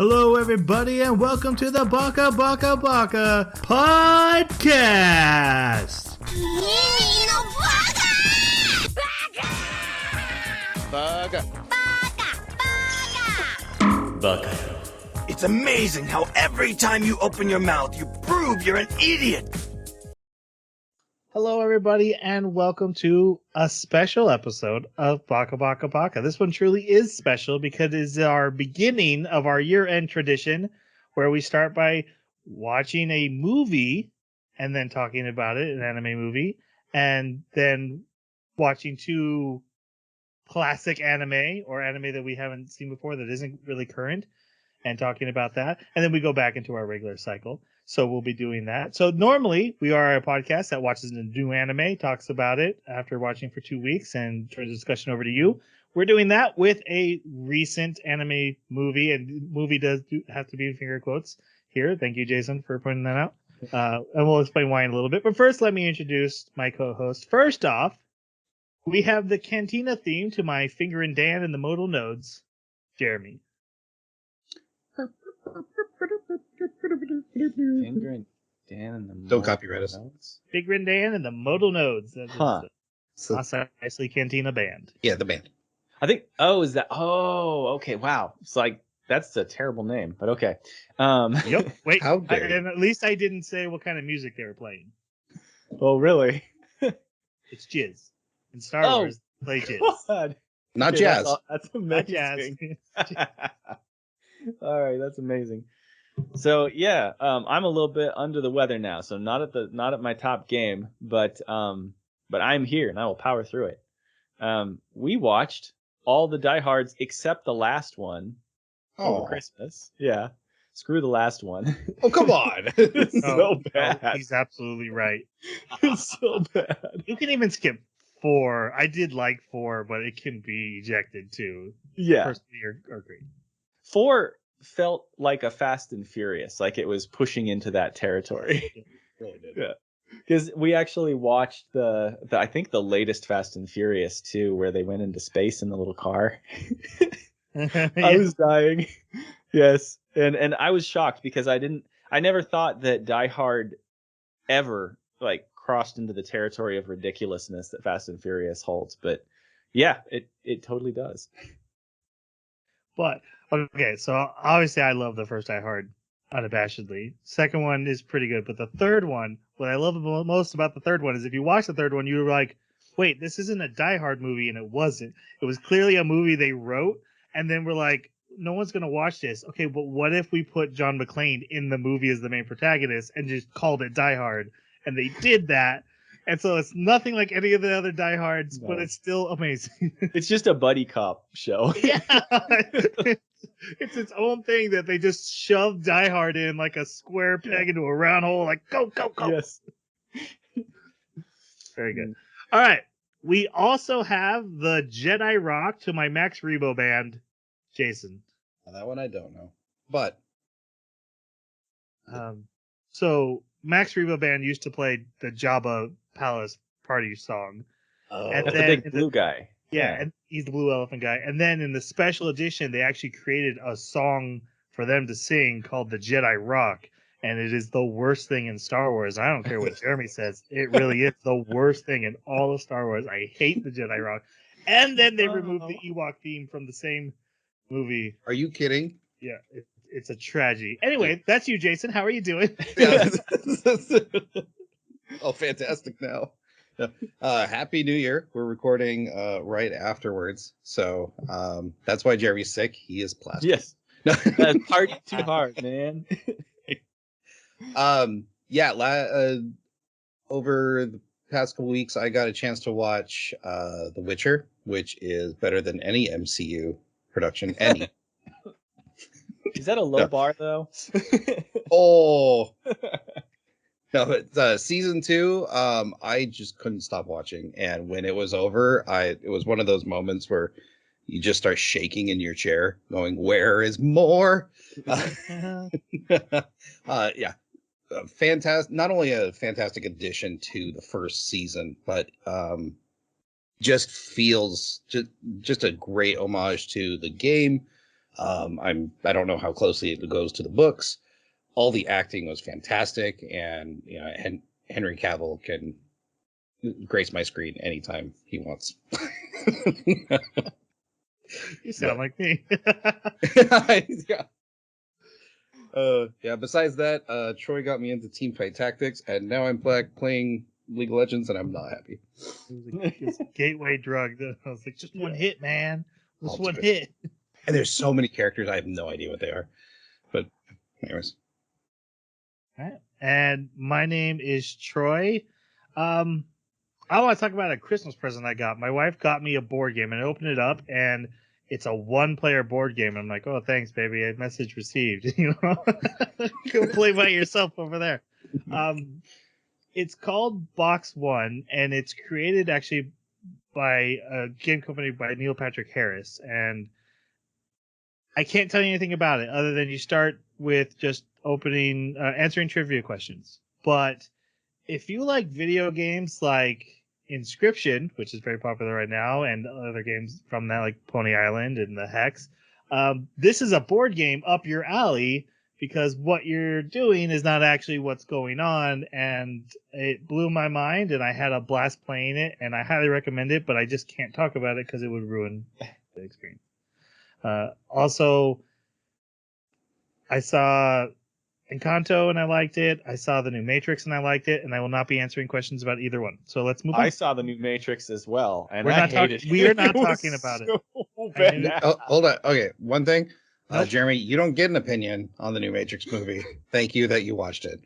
Hello, everybody, and welcome to the Baka podcast. Baka. It's amazing how every time you open your mouth, you prove you're an idiot. Hello, everybody, and welcome to a special episode of Baka. This one truly is special because it is our beginning of our year-end tradition where we start by watching a movie and then talking about it, an anime movie, and then watching two classic anime or anime that we haven't seen before that isn't really current and talking about that. And then we go back into our regular cycle. So we'll be doing that. So normally we are a podcast that watches a new anime, talks about it after watching for 2 weeks and turns the discussion over to you. We're doing that with a recent anime movie, and movie does have to be in finger quotes here. Thank you, Jason, for pointing that out. And we'll explain why in a little bit. But first, let me introduce my co-host. First off, we have the Cantina theme to my finger and Dan in the modal nodes, Jeremy. Finger and Dan and the Don't copyright us. Finger and Dan and the modal nodes. That's So, nicely Cantina band. yeah, the band. I think. Oh, is that? Oh, okay. Wow. It's like that's a terrible name, but okay. Yep. Wait. How dare you. And at least I didn't say what kind of music they were playing. Oh, really? It's jizz. In Star Wars, play jizz. God. Not Okay, jazz. That's Not amazing. jazz. All right, that's amazing. So yeah, I'm a little bit under the weather now, so not at my top game, but I'm here and I will power through it. We watched all the diehards except the last one over Christmas. Yeah, screw the last one. Oh, come on. It's so bad. He's absolutely right. It's so bad. You can even skip 4. I did like 4, but it can be ejected too. Yeah. First 3 are great. 4 felt like a Fast and Furious, like it was pushing into that territory. It really did. Yeah. Because we actually watched the I think the latest Fast and Furious 2, where they went into space in the little car. I was dying. Yes. And I was shocked because I never thought that Die Hard ever like crossed into the territory of ridiculousness that Fast and Furious holds. But yeah, it totally does. But okay, so obviously I love the first Die Hard unabashedly. Second one is pretty good, but the third one, what I love most about the third one is if you watch the third one, you're like, wait, this isn't a Die Hard movie, and it wasn't. It was clearly a movie they wrote, and then we're like, no one's gonna watch this. Okay, but what if we put John McClane in the movie as the main protagonist and just called it Die Hard? And they did that. And so it's nothing like any of the other Die Hards, but it's still amazing. It's just a buddy cop show. Yeah. It's its own thing that they just shoved Die Hard in like a square peg into a round hole, like go. Yes. Very good. All right. We also have the Jedi Rock to my Max Rebo band, Jason. That one I don't know. But So Max Rebo band used to play the Jabba Palace Party song. And That's the big blue guy. Yeah, and he's the blue elephant guy. And then in the special edition, they actually created a song for them to sing called the Jedi Rock. And it is the worst thing in Star Wars. I don't care what Jeremy says. It really is the worst thing in all of Star Wars. I hate the Jedi Rock. And then they removed the Ewok theme from the same movie. are you kidding? Yeah, it's a tragedy. Anyway, that's you, Jason. How are you doing? Yeah. Oh, fantastic now. Happy New Year. We're recording right afterwards. So that's why Jeremy's sick. He is plastic. Yes. That's party too hard, man. Over the past couple weeks, I got a chance to watch The Witcher, which is better than any MCU production. Any. Is that a low bar though? Oh. No, but season 2, I just couldn't stop watching, and when it was over, it was one of those moments where you just start shaking in your chair, going, "Where is more?" Yeah, fantastic. Not only a fantastic addition to the first season, but just feels just a great homage to the game. I don't know how closely it goes to the books. All the acting was fantastic, and Henry Cavill can grace my screen anytime he wants. You sound like me. Yeah. Yeah. Besides that, Troy got me into Teamfight Tactics, and now I'm playing League of Legends, and I'm not happy. It was a gateway drug. I was like, just one hit, man. Just I'll one do it. hit. And there's so many characters, I have no idea what they are. But anyways. All right. And my name is Troy. I want to talk about a Christmas present I got. My wife got me a board game, and I opened it up, and it's a one-player board game. I'm like, oh, thanks, baby. A message received. You know, go play by yourself over there. It's called Box One, and it's created actually by a game company by Neil Patrick Harris. And I can't tell you anything about it other than you start with just answering trivia questions. But if you like video games like Inscription, which is very popular right now, and other games from that like Pony Island and the Hex, this is a board game up your alley because what you're doing is not actually what's going on, and it blew my mind, and I had a blast playing it, and I highly recommend it, but I just can't talk about it because it would ruin the experience. Also, I saw Encanto and I liked it. I saw the new Matrix and I liked it, and I will not be answering questions about either one. So let's move on. I saw the new Matrix as well, and We're I not hated it. we are not It was talking about it. so I knew- bad. Oh, hold on. Okay, one thing. Nope. Jeremy, you don't get an opinion on the new Matrix movie. Thank you that you watched it.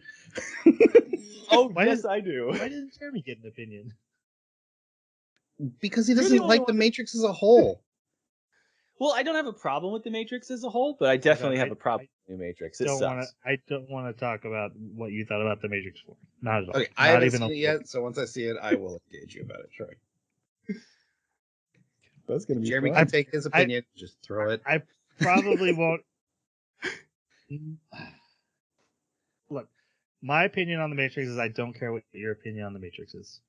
Oh, Why yes, did- I do. Why didn't Jeremy get an opinion? Because he You're the doesn't only like the one Matrix as a whole. Well, I don't have a problem with the Matrix as a whole, but I definitely have a problem with the new Matrix. It sucks. I don't want to talk about what you thought about the Matrix 4. Not at all. Okay, I Not haven't even seen a it yet, so once I see it, I will engage you about it. Sure. That's gonna be Jeremy fun. can take his opinion, just throw it. I probably won't. Look, my opinion on the Matrix is I don't care what your opinion on the Matrix is.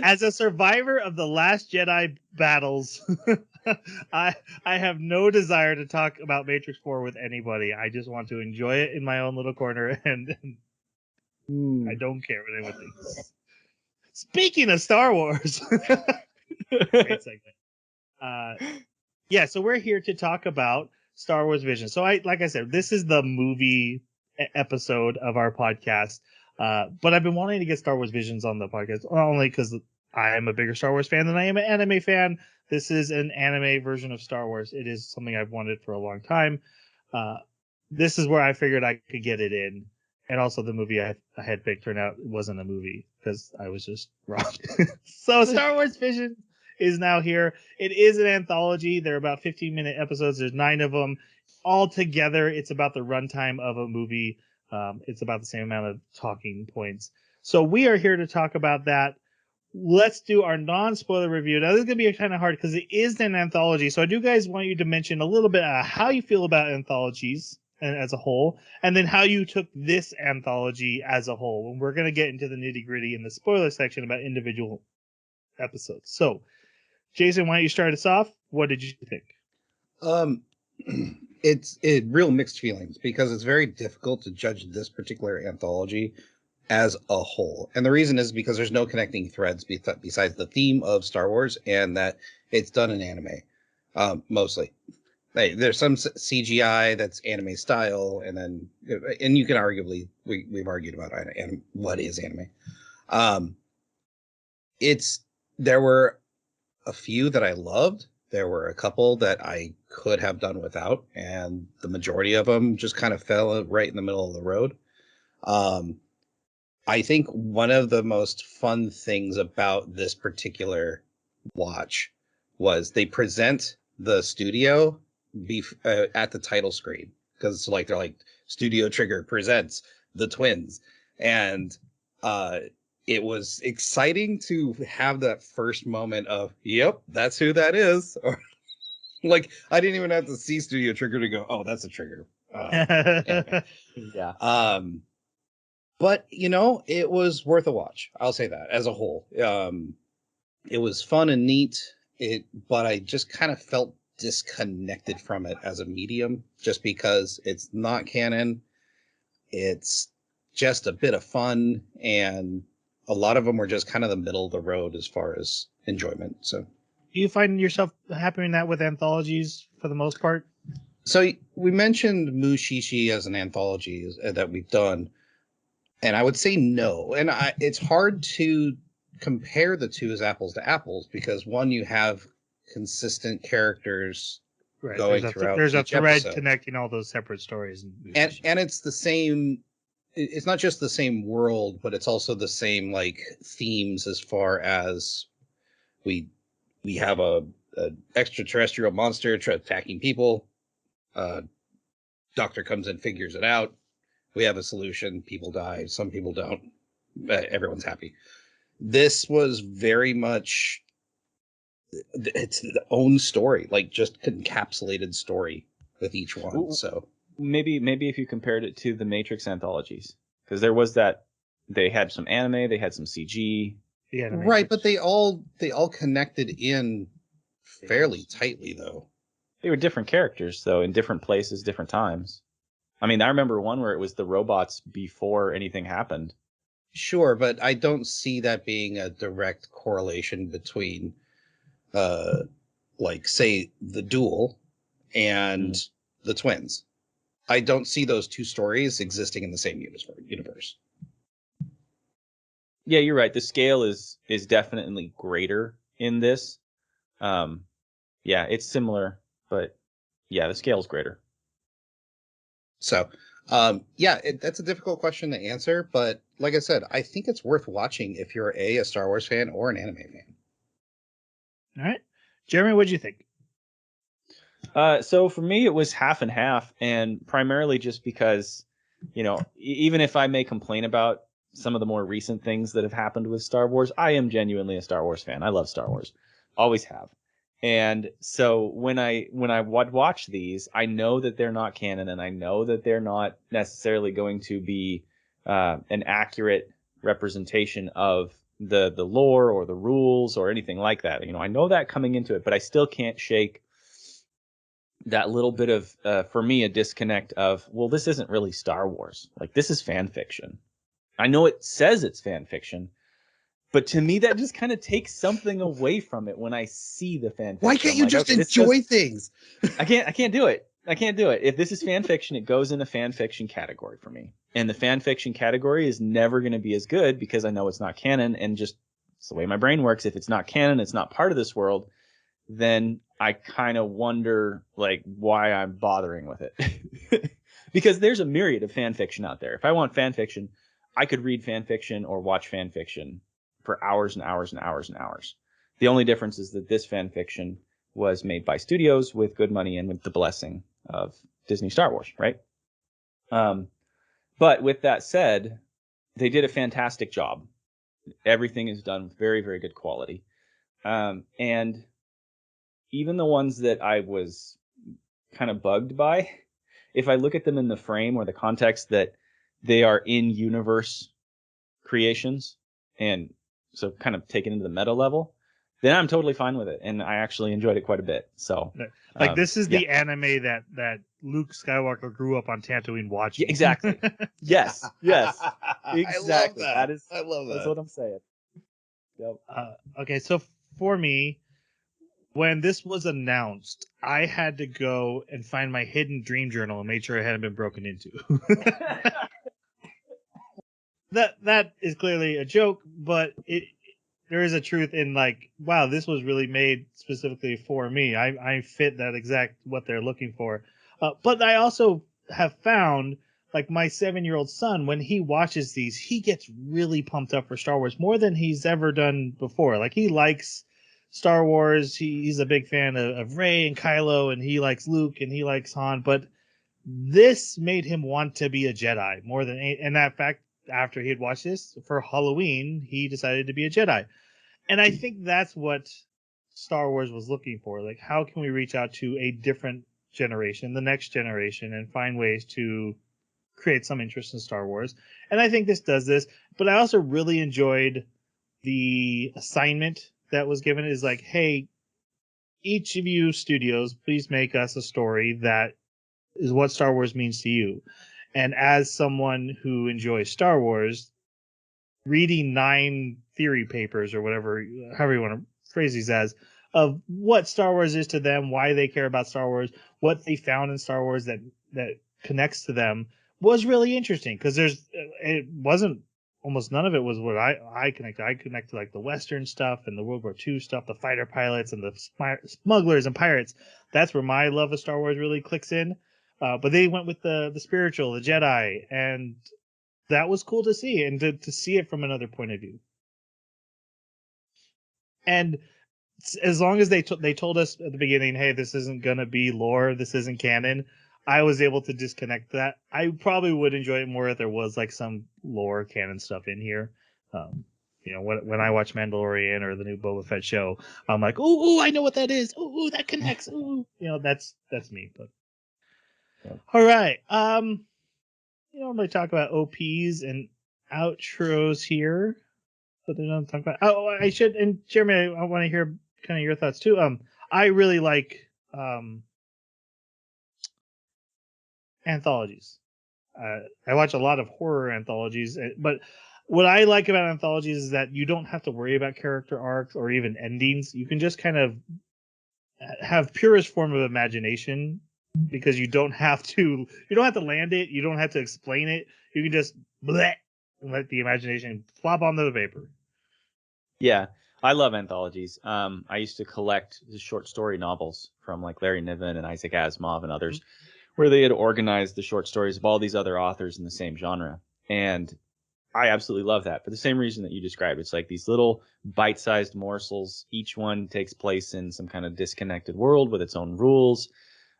As a survivor of the Last Jedi battles, I have no desire to talk about Matrix 4 with anybody. I just want to enjoy it in my own little corner, and I don't care what anyone thinks. Speaking of Star Wars, great segment. Yeah, so we're here to talk about Star Wars Vision. So like I said, this is the movie episode of our podcast. But I've been wanting to get Star Wars Visions on the podcast, not only because I am a bigger Star Wars fan than I am an anime fan. This is an anime version of Star Wars. It is something I've wanted for a long time. This is where I figured I could get it in. And also the movie I had picked turned out wasn't a movie because I was just wrong. So Star Wars Vision is now here. It is an anthology. They're about 15-minute episodes. There's 9 of them. All together, it's about the runtime of a movie. It's about the same amount of talking points. So we are here to talk about that. Let's do our non-spoiler review. Now, this is going to be kind of hard because it is an anthology. So I do guys want you to mention a little bit how you feel about anthologies and as a whole, and then how you took this anthology as a whole. And we're going to get into the nitty-gritty in the spoiler section about individual episodes. So, Jason, why don't you start us off? What did you think? It's real mixed feelings because it's very difficult to judge this particular anthology as a whole. And the reason is because there's no connecting threads besides the theme of Star Wars and that it's done in anime, mostly. Hey, there's some CGI that's anime style, and you can arguably we've argued about and what is anime. There were a few that I loved. There were a couple that I could have done without, and the majority of them just kind of fell right in the middle of the road. I think one of the most fun things about this particular watch was they present the studio at the title screen, because they're like Studio Trigger presents the twins, and it was exciting to have that first moment of, yep, that's who that is. Or like, I didn't even have to see Studio Trigger to go, oh, that's a Trigger. Yeah. But it was worth a watch. I'll say that as a whole. It was fun and neat. But I just kind of felt disconnected from it as a medium, just because it's not canon. It's just a bit of fun, and a lot of them were just kind of the middle of the road as far as enjoyment. So, Do you find yourself happy in that with anthologies for the most part? so we mentioned Mushishi as an anthology that we've done, and I would say no. And it's hard to compare the two as apples to apples, because one, you have consistent characters Right. going throughout There's a each thread episode. connecting all those separate stories. And it's the same. It's not just the same world, but it's also the same like themes, as far as we have a extraterrestrial monster attacking people. Doctor comes in, figures it out. We have a solution. People die. Some people don't. Everyone's happy. This was very much it's the own story, like just encapsulated story with each one. So maybe if you compared it to the Matrix anthologies, because there was that, they had some anime, they had some CG. Right, but they all connected in fairly tightly, though. They were different characters, though, in different places, different times. I mean, I remember one where it was the robots before anything happened. Sure, but I don't see that being a direct correlation between, like, say, the Duel and the twins. I don't see those two stories existing in the same universe. Yeah, you're right. The scale is definitely greater in this. Yeah, it's similar, but yeah, the scale is greater. So, yeah, that's a difficult question to answer, but like I said, I think it's worth watching if you're a Star Wars fan or an anime fan. All right. Jeremy, what did you think? So for me, it was half and half, and primarily just because, even if I may complain about some of the more recent things that have happened with Star Wars, I am genuinely a Star Wars fan. I love Star Wars. Always have. And so when I watch these, I know that they're not canon, and I know that they're not necessarily going to be an accurate representation of the lore or the rules or anything like that. I know that coming into it, but I still can't shake that little bit of, for me, a disconnect of, well, this isn't really Star Wars. Like, this is fan fiction. I know it says it's fan fiction, but to me, that just kind of takes something away from it when I see the fan fiction. Why can't you just enjoy things? I can't do it. I can't do it. If this is fan fiction, it goes in the fan fiction category for me. And the fan fiction category is never going to be as good because I know it's not canon, and just it's the way my brain works. If it's not canon, it's not part of this world, then I kind of wonder like why I'm bothering with it. Because there's a myriad of fan fiction out there. If I want fan fiction, I could read fan fiction or watch fan fiction for hours and hours and hours and hours. The only difference is that this fan fiction was made by studios with good money and with the blessing of Disney Star Wars, right? But with that said, they did a fantastic job. Everything is done with very, very good quality. And even the ones that I was kind of bugged by, if I look at them in the frame or the context that they are in-universe creations, and so kind of taken into the meta level, then I'm totally fine with it, and I actually enjoyed it quite a bit. So, like, this is the anime that Luke Skywalker grew up on Tatooine watching. Yeah, exactly. Yes. Exactly. I love that. That's what I'm saying. Yep. Okay, so for me, when this was announced, I had to go and find my hidden dream journal and make sure it hadn't been broken into. That is clearly a joke, but there is a truth in, like, wow, this was really made specifically for me. I fit that exact what they're looking for. But I also have found, like, my 7-year-old son, when he watches these, he gets really pumped up for Star Wars more than he's ever done before. Like, he likes Star Wars. He's a big fan of Rey and Kylo, and he likes Luke and he likes Han. But this made him want to be a Jedi more than any, and that fact, after he had watched this for Halloween, he decided to be a Jedi. And I think that's what Star Wars was looking for. Like, how can we reach out to a different generation, the next generation, and find ways to create some interest in Star Wars? And I think this does this. But I also really enjoyed the assignment that was given, is like, hey, each of you studios, please make us a story that is what Star Wars means to you. And as someone who enjoys Star Wars, reading 9 theory papers or whatever, however you want to phrase these as, of what Star Wars is to them, why they care about Star Wars, what they found in Star Wars that connects to them, was really interesting. Because it wasn't, almost none of it was what I connected. I connected like the Western stuff and the World War II stuff, the fighter pilots and the smugglers and pirates. That's where my love of Star Wars really clicks in. But they went with the spiritual, the Jedi, and that was cool to see, and to see it from another point of view. And as long as they told us at the beginning, hey, this isn't going to be lore, this isn't canon, I was able to disconnect that. I probably would enjoy it more if there was like some lore canon stuff in here. When I watch Mandalorian or the new Boba Fett show, I'm like, ooh, I know what that is. Ooh, that connects. Ooh, that's me. But yeah. All right. Normally talk about OPs and outros here, but they're not talking about. Oh, I should. And Jeremy, I want to hear kind of your thoughts too. I really like anthologies. I watch a lot of horror anthologies, but what I like about anthologies is that you don't have to worry about character arcs or even endings. You can just kind of have purest form of imagination, because you don't have to land it, you don't have to explain it. You can just bleh and let the imagination flop onto the paper. Yeah, I love anthologies. I used to collect the short story novels from like Larry Niven and Isaac Asimov and others, where they had organized the short stories of all these other authors in the same genre. And I absolutely love that for the same reason that you described. It's like these little bite-sized morsels. Each one takes place in some kind of disconnected world with its own rules.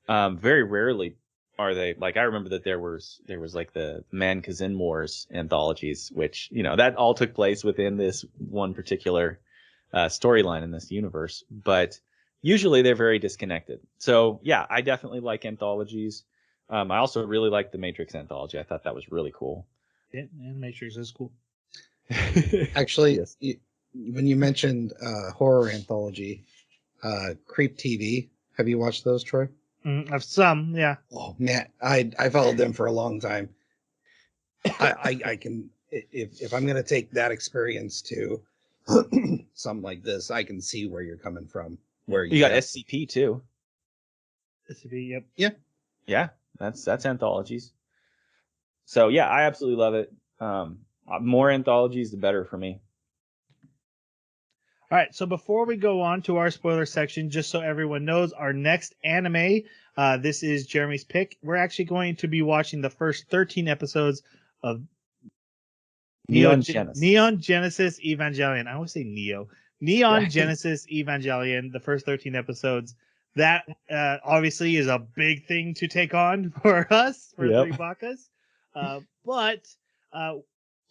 Very rarely are they, like, I remember that there was like the Man Kazin Wars anthologies, which, that all took place within this one particular storyline in this universe. But usually they're very disconnected. So yeah, I definitely like anthologies. I also really like the Matrix anthology. I thought that was really cool. Yeah, Matrix is cool. Actually, Yes. When you mentioned horror anthology, Creep TV, have you watched those, Troy? I've some, yeah. Oh man, I followed them for a long time. I can, if I'm gonna take that experience to something like this, I can see where you're coming from. Where You got SCP too. SCP, yep. Yeah, that's anthologies. So yeah, I absolutely love it. More anthologies, the better for me. All right, so before we go on to our spoiler section, just so everyone knows, our next anime, this is Jeremy's pick. We're actually going to be watching the first 13 episodes of Neon Genesis Evangelion. I always say Neo. Neon Genesis Evangelion, the first 13 episodes. That obviously is a big thing to take on for us, for Three Bakas. But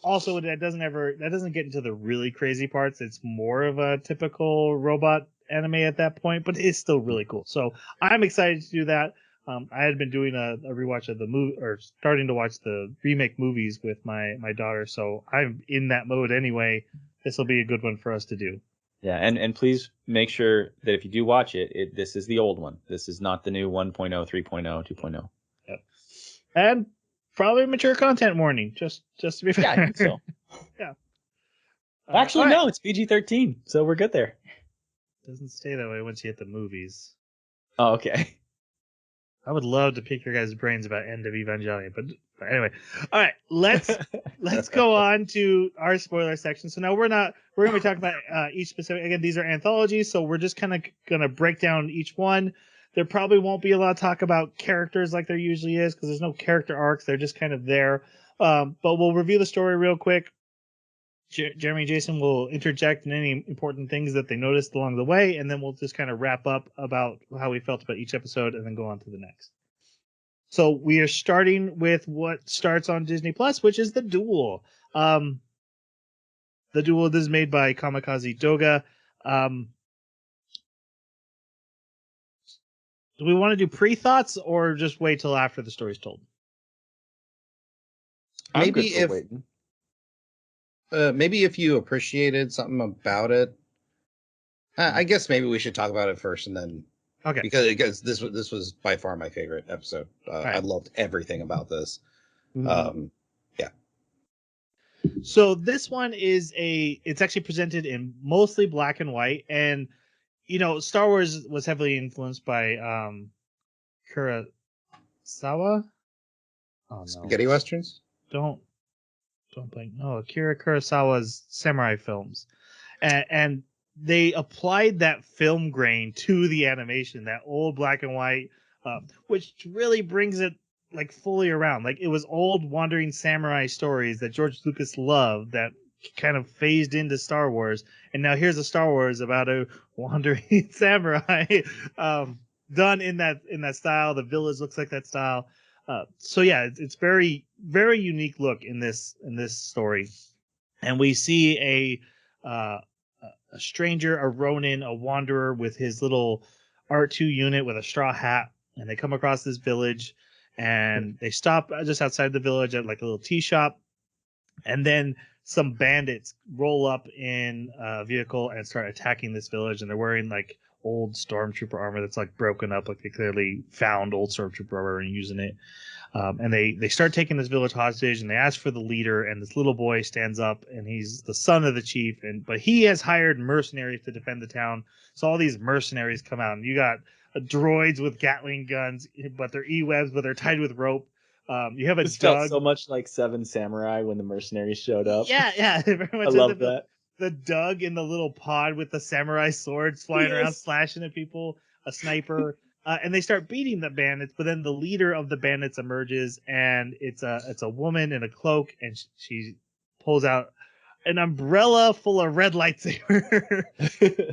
also that doesn't get into the really crazy parts. It's more of a typical robot anime at that point, but it's still really cool. So I'm excited to do that. I had been doing a rewatch of the movie, or starting to watch the remake movies with my daughter, so I'm in that mode anyway. This will be a good one for us to do. Yeah, and please make sure that if you do watch it, this is the old one. This is not the new 1.0, 3.0, 2.0. Yep. And probably mature content warning, just to be fair. Yeah, I think so. Yeah. Actually, no, it's PG-13, so we're good there. Doesn't stay that way once you hit the movies. Oh, okay. I would love to pick your guys' brains about End of Evangelion, but anyway. All right, let's go on to our spoiler section. So now we're going to be talking about each specific. Again, these are anthologies, so we're just kind of going to break down each one. There probably won't be a lot of talk about characters like there usually is, because there's no character arcs. They're just kind of there. But we'll review the story real quick. Jeremy and Jason will interject in any important things that they noticed along the way, and then we'll just kind of wrap up about how we felt about each episode and then go on to the next. So we are starting with what starts on Disney Plus, which is the Duel. The Duel is made by Kamikaze Doga. Do we want to do pre-thoughts or just wait till after the story's told? Maybe if you appreciated something about it, I guess maybe we should talk about it first and then Okay. Because this was by far my favorite episode. Right. I loved everything about this. Mhm. Yeah. So this one is it's actually presented in mostly black and white, and Star Wars was heavily influenced by Kurosawa. Oh no! Spaghetti westerns. Don't blink. No, Akira Kurosawa's samurai films, and they applied that film grain to the animation, that old black and white, which really brings it like fully around. Like it was old wandering samurai stories that George Lucas loved that kind of phased into Star Wars, and now here's a Star Wars about a wandering samurai, done in that style. The village looks like that style. So yeah, it's very very unique look in this story, and we see a stranger, a Ronin, a wanderer with his little R2 unit with a straw hat, and they come across this village, and they stop just outside the village at like a little tea shop, and then some bandits roll up in a vehicle and start attacking this village, and they're wearing like old stormtrooper armor that's like broken up, like they clearly found old stormtrooper armor and using it. And they start taking this village hostage, and they ask for the leader, and this little boy stands up, and he's the son of the chief, but he has hired mercenaries to defend the town. So all these mercenaries come out, and you got droids with Gatling guns, but they're e-webs, but they're tied with rope. You have a This felt Doug. so much like Seven Samurai when the mercenaries showed up. Yeah, very much. I love that. The Doug in the little pod with the samurai swords flying around, Yes. slashing at people, a sniper. And they start beating the bandits, but then the leader of the bandits emerges, and it's a woman in a cloak, and she pulls out an umbrella full of red lightsaber, which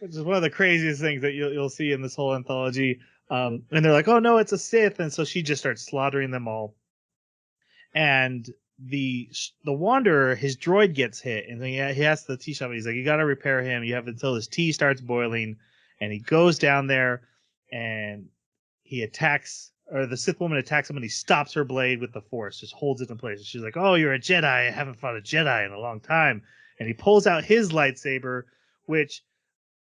is one of the craziest things that you'll see in this whole anthology. And they're like, "Oh no, it's a Sith!" And so she just starts slaughtering them all. And the wanderer, his droid gets hit, and he asks the tea shop. He's like, "You got to repair him. You have until his tea starts boiling." And he goes down there, and he attacks, or the Sith woman attacks him, and he stops her blade with the Force, just holds it in place. And she's like, "Oh, you're a Jedi. I haven't fought a Jedi in a long time." And he pulls out his lightsaber, which,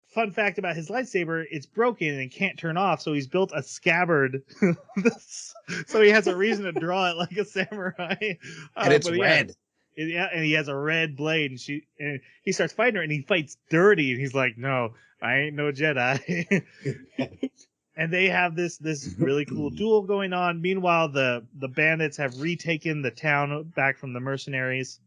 fun fact about his lightsaber, it's broken and can't turn off, so he's built a scabbard. So he has a reason to draw it like a samurai. And it's but red. Yeah, and he has a red blade, and he starts fighting her, and he fights dirty, and he's like, "No, I ain't no Jedi." And they have this really cool duel going on. Meanwhile, the bandits have retaken the town back from the mercenaries.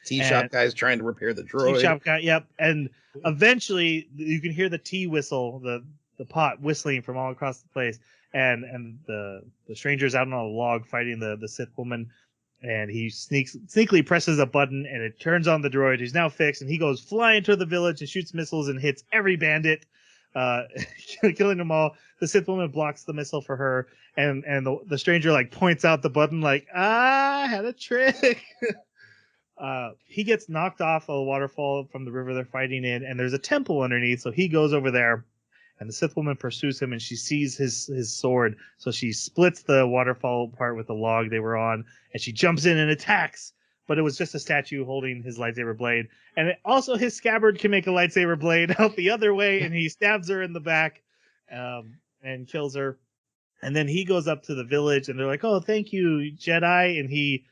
Tea shop guys trying to repair the droid. Tea shop guy, yep. And eventually, you can hear the tea whistle, the pot whistling from all across the place, and the stranger's out on a log fighting the Sith woman, and he sneakily presses a button, and it turns on the droid, who's now fixed, and he goes flying to the village and shoots missiles and hits every bandit, killing them all. The Sith woman blocks the missile for her, and the stranger like points out the button like, "I had a trick." He gets knocked off a waterfall from the river they're fighting in, and there's a temple underneath, so he goes over there, and the Sith woman pursues him, and she sees his sword, so she splits the waterfall apart with the log they were on, and she jumps in and attacks, but it was just a statue holding his lightsaber blade, and also his scabbard can make a lightsaber blade out the other way, and he stabs her in the back, and kills her, and then he goes up to the village, and they're like, "Oh, thank you, Jedi," and he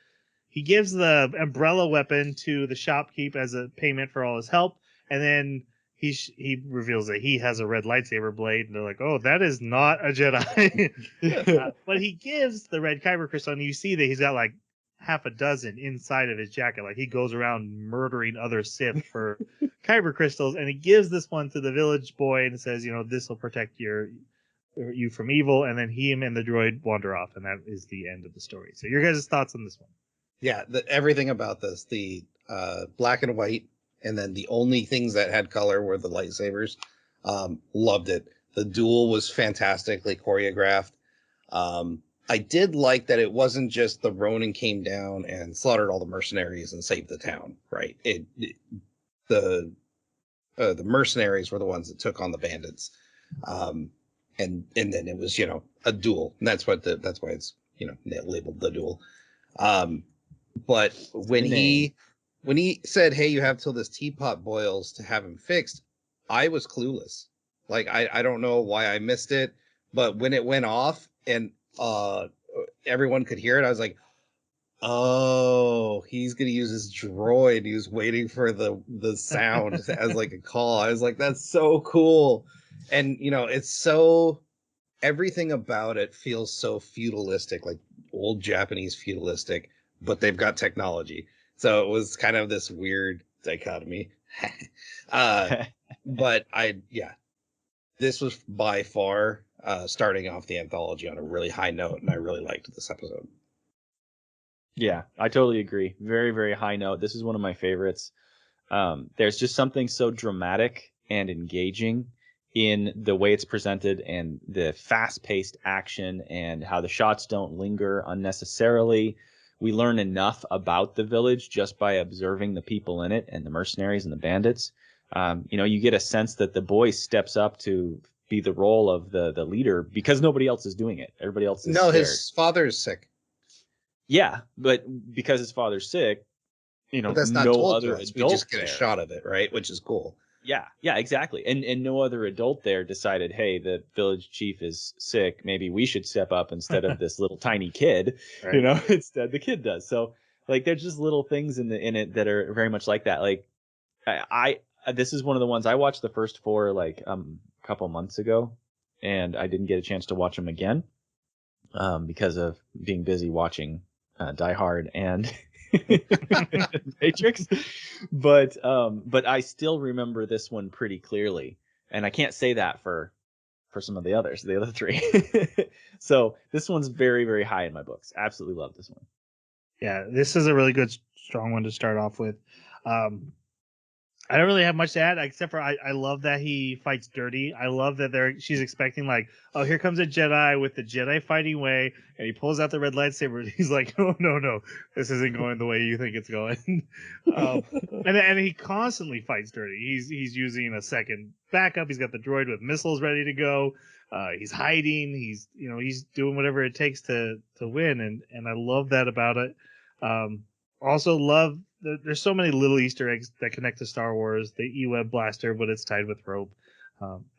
gives the umbrella weapon to the shopkeep as a payment for all his help, and then he reveals that he has a red lightsaber blade, and they're like, "Oh, that is not a Jedi." But he gives the red kyber crystal, and you see that he's got like half a dozen inside of his jacket. Like he goes around murdering other Sith for kyber crystals, and he gives this one to the village boy and says, "This will protect you from evil." And then him and the droid wander off, and that is the end of the story. So your guys' thoughts on this one? Yeah, everything about this, the black and white, and then the only things that had color were the lightsabers. Loved it. The duel was fantastically choreographed. I did like that it wasn't just the Ronin came down and slaughtered all the mercenaries and saved the town, right? The mercenaries were the ones that took on the bandits, and then it was a duel, and that's why it's labeled the duel. But when he said, "Hey, you have till this teapot boils to have him fixed," I was clueless. Like I don't know why I missed it, but when it went off and everyone could hear it, I was like, oh, he's gonna use his droid. He was waiting for the sound as like a call. I was like, that's so cool. And it's so, everything about it feels so feudalistic, like old Japanese feudalistic, but they've got technology. So it was kind of this weird dichotomy. But this was by far starting off the anthology on a really high note, and I really liked this episode. Yeah, I totally agree. Very, very high note. This is one of my favorites. There's just something so dramatic and engaging in the way it's presented and the fast-paced action and how the shots don't linger unnecessarily. We learn enough about the village just by observing the people in it and the mercenaries and the bandits. You get a sense that the boy steps up to be the role of the leader because nobody else is doing it. Everybody else is scared. His father is sick. Yeah, but because his father's sick, but that's not no told other to us. adult We just get a there. shot of it, right? Which is cool. Yeah, exactly. And no other adult there decided, hey, the village chief is sick. Maybe we should step up instead of this little tiny kid. Right. Instead the kid does. So like, there's just little things in it that are very much like that. Like, I this is one of the ones I watched the first 4 like a couple months ago, and I didn't get a chance to watch them again because of being busy watching Die Hard and Matrix, but I still remember this one pretty clearly, and I can't say that for some of the other 3. So this one's very, very high in my books. Absolutely love this one. Yeah, this is a really good, strong one to start off with. I don't really have much to add except for I love that he fights dirty. I love that she's expecting like, oh, here comes a Jedi with the Jedi fighting way, and he pulls out the red lightsaber. And he's like, oh no, this isn't going the way you think it's going. And he constantly fights dirty. He's using a second backup. He's got the droid with missiles ready to go. He's hiding. He's doing whatever it takes to win, and I love that about it. Also love. There's so many little Easter eggs that connect to Star Wars. The E-Web blaster, but it's tied with rope.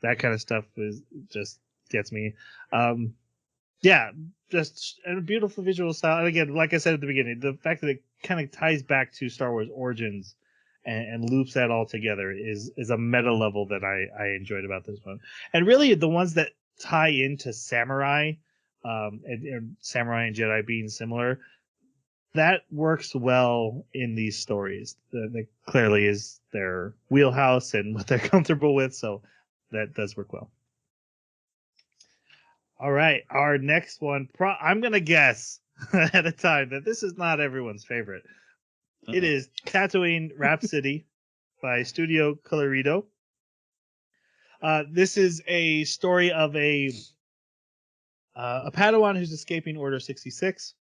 That kind of stuff just gets me. Just a beautiful visual style. And again, like I said at the beginning, the fact that it kind of ties back to Star Wars Origins and loops that all together is a meta level that I enjoyed about this one. And really, the ones that tie into samurai, and samurai and Jedi being similar, that works well in these stories. That clearly is their wheelhouse and what they're comfortable with, so that does work well. All right, our next one. I'm going to guess at a time that this is not everyone's favorite. Uh-oh. It is Tatooine Rhapsody by Studio Colorido. This is a story of a Padawan who's escaping Order 66.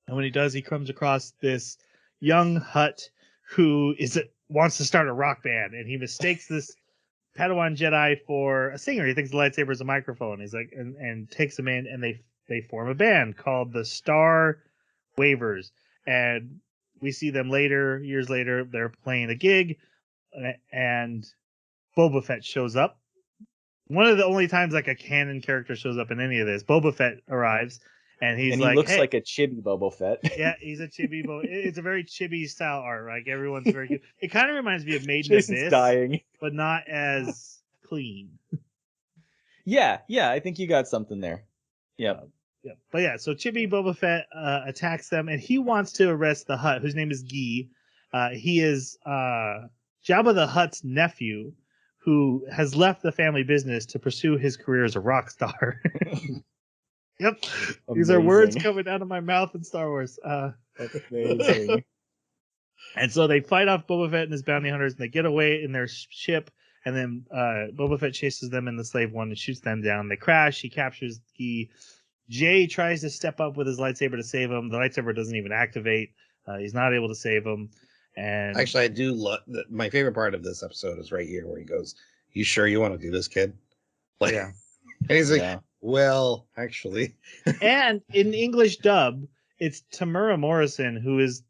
And when he does, he comes across this young Hutt who wants to start a rock band, and he mistakes this Padawan Jedi for a singer. He thinks the lightsaber is a microphone. He's like, and takes him in, and they form a band called the Star Waivers. And we see them years later, they're playing a gig, and Boba Fett shows up. One of the only times like a canon character shows up in any of this. Boba Fett arrives. And he looks like a chibi Boba Fett. Yeah, he's a chibi Boba. It's a very chibi style art. Like everyone's very good. It kind of reminds me of Made in Abyss, dying, but not as clean. Yeah, I think you got something there. Yeah. But yeah, so chibi Boba Fett attacks them, and he wants to arrest the Hutt, whose name is Gi. He is Jabba the Hutt's nephew, who has left the family business to pursue his career as a rock star. Yep. Amazing. These are words coming out of my mouth in Star Wars. That's amazing. And so they fight off Boba Fett and his bounty hunters, and they get away in their ship, and then Boba Fett chases them in the slave one and shoots them down. They crash. He captures Gi. Jay tries to step up with his lightsaber to save him. The lightsaber doesn't even activate. He's not able to save him. And actually, I do love my favorite part of this episode is right here where he goes, "You sure you want to do this, kid?" Like, yeah. And he's like, yeah. Well, actually. And in English dub, it's Tamura Morrison, who is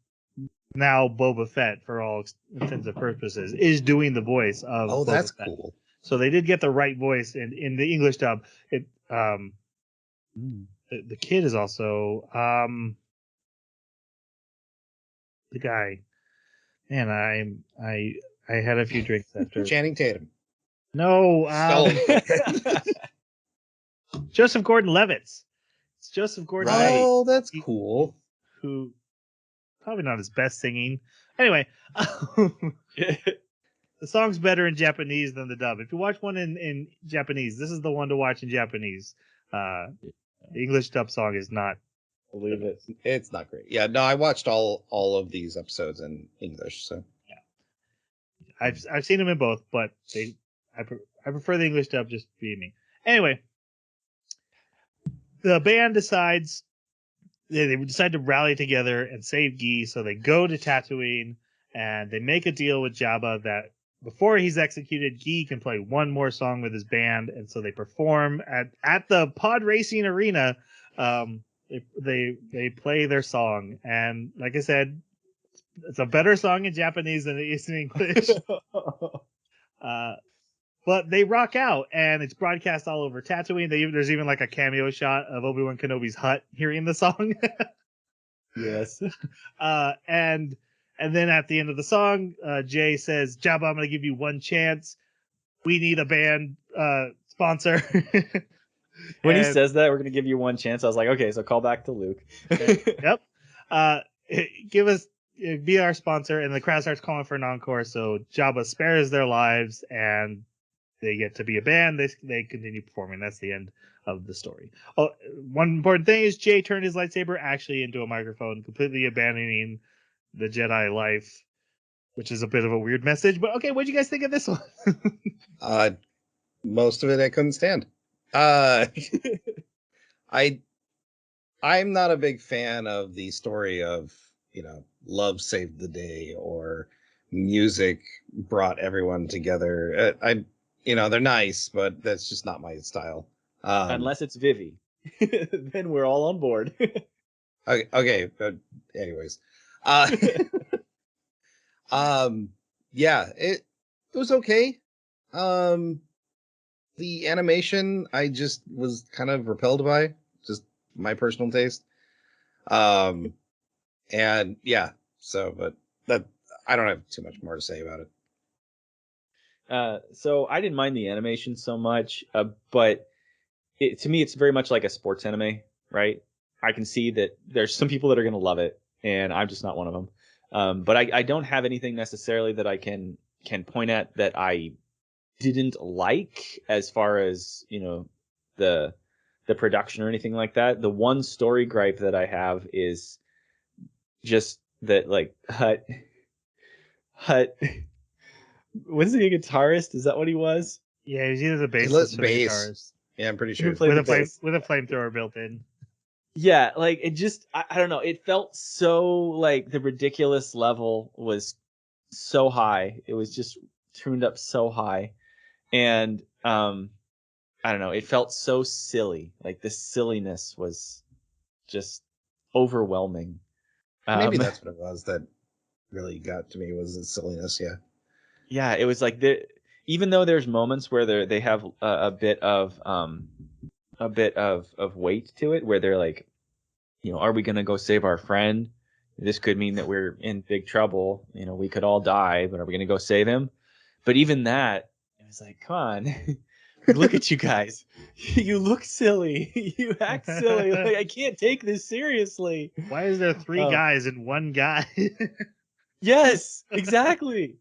now Boba Fett for all intents and purposes, is doing the voice of Boba that's Fett. Cool. So they did get the right voice in the English dub. It the kid is also the guy. Man, I had a few drinks after. Channing Tatum. No, Oh. Joseph Gordon-Levitt. It's Joseph Gordon-Levitt. Oh, that's cool. Who probably not his best singing. Anyway, the song's better in Japanese than the dub. If you watch one in Japanese, this is the one to watch in Japanese. The English dub song is not. Believe it. It's not great. Yeah, no, I watched all of these episodes in English. So yeah, I've seen them in both, but I prefer the English dub just being me. Anyway, the band decides they decide to rally together and save Guy, so they go to Tatooine and they make a deal with Jabba that before he's executed, Guy can play one more song with his band, and so they perform at the pod racing arena. They play their song, and like I said, it's a better song in Japanese than it is in English. But they rock out, and it's broadcast all over Tatooine. There's even like a cameo shot of Obi-Wan Kenobi's hut hearing the song. Yes. And then at the end of the song, Jay says, "Jabba, I'm going to give you one chance. We need a band sponsor." When he says that, we're going to give you one chance. I was like, okay, so call back to Luke. Yep. Be our sponsor. And the crowd starts calling for an encore. So Jabba spares their lives and they get to be a band. They continue performing. That's the end of the story. Oh, one important thing is Jay turned his lightsaber actually into a microphone, completely abandoning the Jedi life, which is a bit of a weird message. But okay, what do you guys think of this one? Most of it I couldn't stand. I'm not a big fan of the story of, love saved the day or music brought everyone together. They're nice, but that's just not my style. Unless it's Vivi. Then we're all on board. Okay, but anyways. Yeah, it was okay. The animation I just was kind of repelled by, just my personal taste. And yeah, but that I don't have too much more to say about it. So I didn't mind the animation so much, but to me, it's very much like a sports anime, right? I can see that there's some people that are going to love it, and I'm just not one of them. But I don't have anything necessarily that I can point at that I didn't like as far as, the production or anything like that. The one story gripe that I have is just that, like, Hut was he a guitarist? Is that what he was? Yeah, he was either the bassist or the bass. guitarist. Yeah, I'm pretty sure. With a flamethrower built in. Yeah, like it just I don't know. It felt so like the ridiculous level was so high. It was just tuned up so high. And I don't know, it felt so silly. Like the silliness was just overwhelming. Maybe that's what it was that really got to me, was the silliness. Yeah. Yeah, it was like even though there's moments where they have a bit of weight to it, where they're like, are we gonna go save our friend? This could mean that we're in big trouble. We could all die, but are we gonna go save him? But even that, it was like, come on, look at you guys. You look silly. You act silly. Like, I can't take this seriously. Why is there three guys and one guy? Yes, exactly.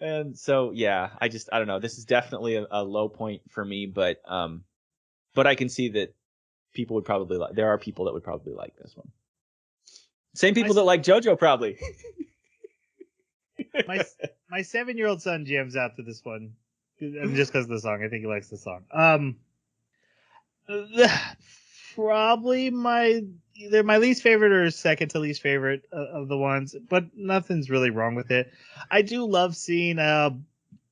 And so, yeah, I don't know. This is definitely a low point for me, but I can see that people would probably there are people that would probably like this one. Same people that like JoJo, probably. my 7-year-old son jams out to this one, and just because of the song. I think he likes the song. Probably either my least favorite or second to least favorite of the ones, but nothing's really wrong with it. I do love seeing a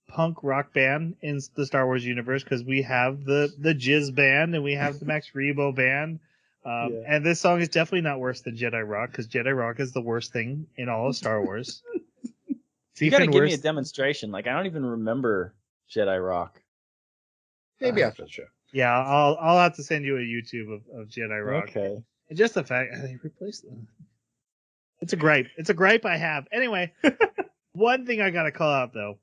punk rock band in the Star Wars universe, because we have the Jizz band and we have the Max Rebo band. And this song is definitely not worse than Jedi Rock, because Jedi Rock is the worst thing in all of Star Wars. You gotta give me a demonstration. Like, I don't even remember Jedi Rock. Maybe after the show. Yeah, I'll have to send you a YouTube of Jedi Rock. Okay. And just the fact they replaced them. It's a gripe. It's a gripe I have. Anyway, one thing I gotta call out though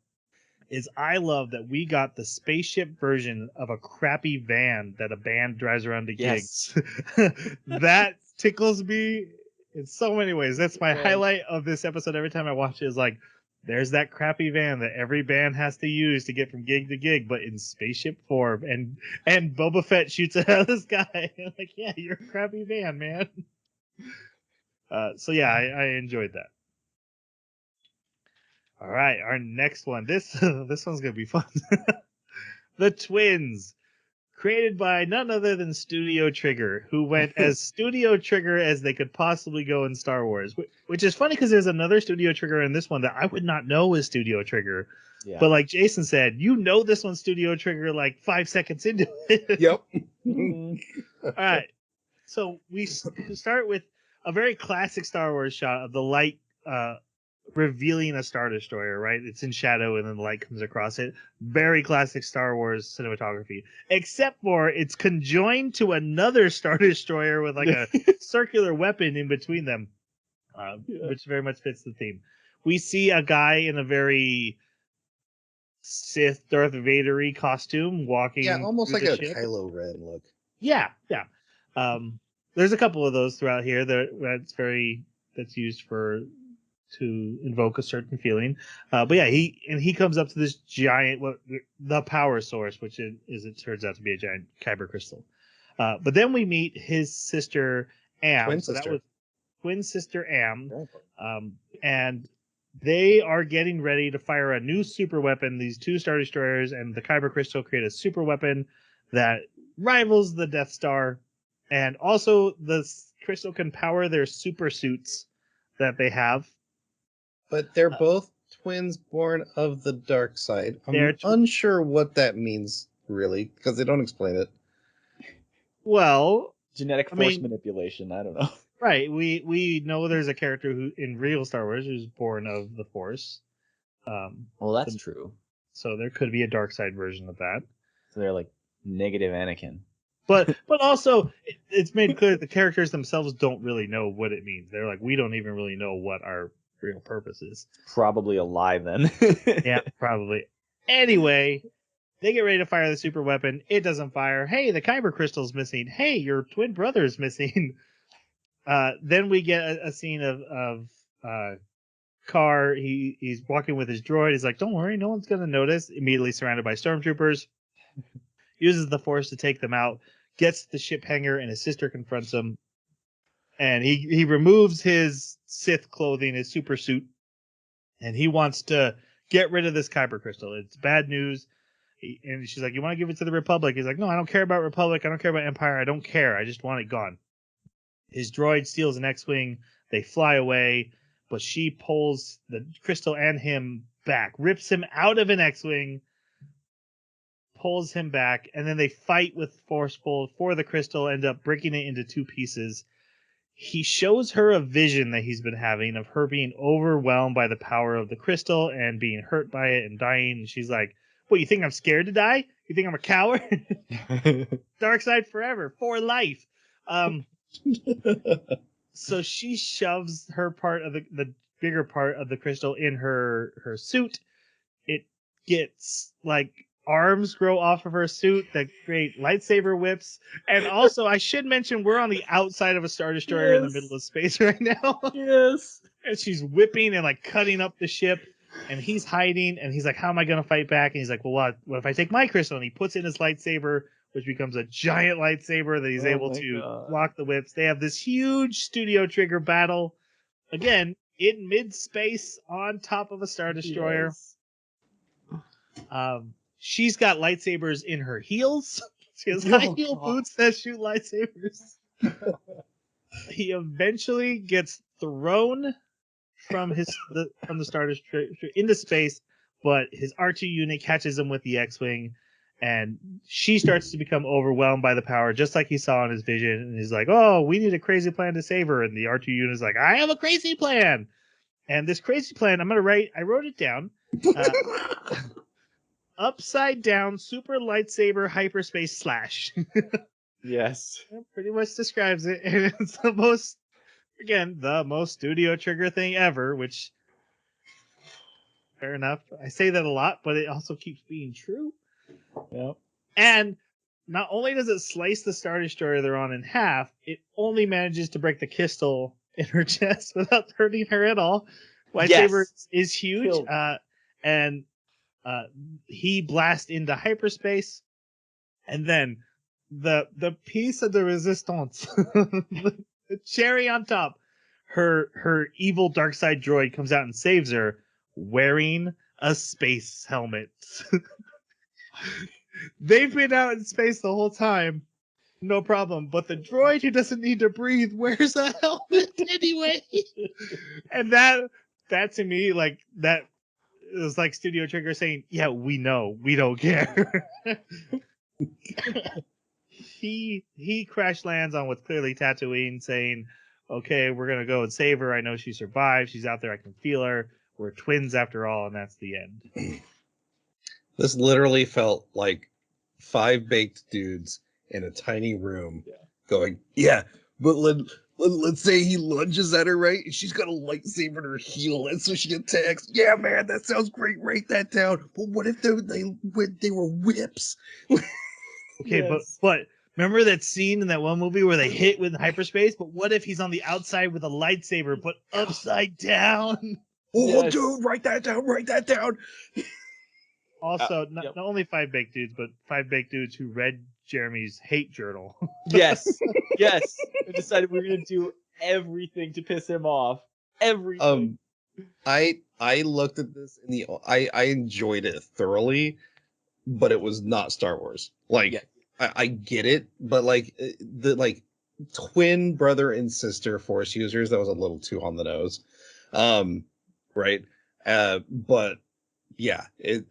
is I love that we got the spaceship version of a crappy van that a band drives around to gigs. That tickles me in so many ways. That's my highlight of this episode. Every time I watch it is like, there's that crappy van that every band has to use to get from gig to gig, but in spaceship form. And Boba Fett shoots it out of the sky. I'm like, yeah, you're a crappy van, man. So yeah, I enjoyed that. All right, our next one. This one's gonna be fun. The Twins, created by none other than Studio Trigger, who went as Studio Trigger as they could possibly go in Star Wars. Which is funny because there's another Studio Trigger in this one that I would not know is Studio Trigger. Yeah. But like Jason said, you know this one's Studio Trigger like 5 seconds into it. Yep. All right, so we start with a very classic Star Wars shot of the light revealing a Star Destroyer, right? It's in shadow and then the light comes across it. Very classic Star Wars cinematography. Except for it's conjoined to another Star Destroyer with like a circular weapon in between them, which very much fits the theme. We see a guy in a very Sith Darth Vader-y costume walking. Yeah, almost through like the a ship. Kylo Ren look. Yeah. There's a couple of those throughout here that's used to invoke a certain feeling. But yeah, he comes up to this giant, the power source, which it turns out to be a giant kyber crystal. But then we meet his sister Am. Twin So sister. that was twin sister Am. And they are getting ready to fire a new super weapon. These two Star Destroyers and the kyber crystal create a super weapon that rivals the Death Star. And also the crystal can power their super suits that they have. But they're both twins born of the dark side. I'm unsure what that means, really, because they don't explain it. Well, Genetic force manipulation. I don't know. Right. We know there's a character who in real Star Wars who's born of the Force. Well, that's true. So there could be a dark side version of that. So they're like negative Anakin. But also, it's made clear that the characters themselves don't really know what it means. They're like, we don't even really know what our real purpose is. Probably a lie then. Yeah, probably. Anyway, they get ready to fire the super weapon. It doesn't fire. Hey, the kyber crystal's missing. Hey, your twin brother's missing. Then we get a scene of Carr. He's walking with his droid. He's like, don't worry, no one's going to notice. Immediately surrounded by stormtroopers. Uses the Force to take them out. Gets to the ship hangar, and his sister confronts him. And he removes his Sith clothing, his super suit, and he wants to get rid of this kyber crystal. It's bad news. And she's like, you want to give it to the Republic? He's like, no, I don't care about Republic. I don't care about Empire. I don't care. I just want it gone. His droid steals an X-Wing. They fly away, but she pulls the crystal and him back, rips him out of an X-Wing, pulls him back, and then they fight with forceful for the crystal, end up breaking it into two pieces. He shows her a vision that he's been having of her being overwhelmed by the power of the crystal and being hurt by it and dying. And she's like, what, you think I'm scared to die? You think I'm a coward? Dark side forever, for life. So she shoves her part of the bigger part of the crystal in her suit. It gets like arms grow off of her suit that create lightsaber whips. And also, I should mention, we're on the outside of a Star Destroyer in the middle of space right now. Yes. And she's whipping and like cutting up the ship. And he's hiding. And he's like, how am I going to fight back? And he's like, well, what if I take my crystal? And he puts in his lightsaber, which becomes a giant lightsaber that he's able to block the whips. They have this huge Studio Trigger battle. Again, in mid-space on top of a Star Destroyer. Yes. She's got lightsabers in her heels. She has high heel boots that shoot lightsabers. He eventually gets thrown from the Star Destroyer into space, but his R2 unit catches him with the X-Wing, and she starts to become overwhelmed by the power, just like he saw in his vision. And he's like, "Oh, we need a crazy plan to save her." And the R2 unit is like, "I have a crazy plan." And this crazy plan, I wrote it down. upside down super lightsaber hyperspace slash. Yes. That pretty much describes it, and it's the most Studio Trigger thing ever, which fair enough. I say that a lot, but it also keeps being true. Yep. And not only does it slice the Star Destroyer they're on in half, it only manages to break the crystal in her chest without hurting her at all. Lightsaber is huge, and he blasts into hyperspace, and then the piece of the resistance, the cherry on top, her evil dark side droid comes out and saves her wearing a space helmet. They've been out in space the whole time, no problem. But the droid who doesn't need to breathe wears a helmet anyway. And that to me, like, that is like Studio Trigger saying, "Yeah, we know, we don't care." he crash lands on what's clearly Tatooine, saying, "Okay, we're gonna go and save her. I know she survived. She's out there. I can feel her. We're twins after all," and that's the end. This literally felt like 5 baked dudes in a tiny room going, "Yeah, but let's say he lunges at her, right? And she's got a lightsaber in her heel, and so she attacks. Yeah, man, that sounds great. Write that down. But what if they were whips?" Okay, but remember that scene in that one movie where they hit with hyperspace? But what if he's on the outside with a lightsaber, but upside down? Oh, dude, write that down. Write that down. Also, not only 5 baked dudes, but 5 baked dudes who read Jeremy's hate journal. Yes. We decided we were going to do everything to piss him off. Everything. I looked at this I enjoyed it thoroughly, but it was not Star Wars. Like, I get it, but like the twin brother and sister Force users, that was a little too on the nose. Right. But yeah,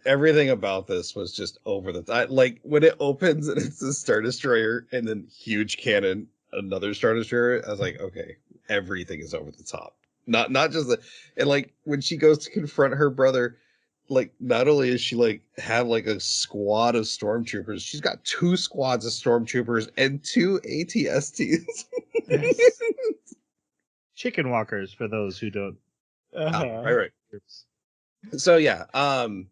everything about this was just over the top. Like, when it opens and it's a Star Destroyer and then huge cannon, another Star Destroyer, I was like, okay, everything is over the top. Not just and like when she goes to confront her brother, like, not only is she like have like a squad of stormtroopers, she's got 2 squads of stormtroopers and 2 ATSTs. Chicken walkers, for those who don't. Right. So yeah, on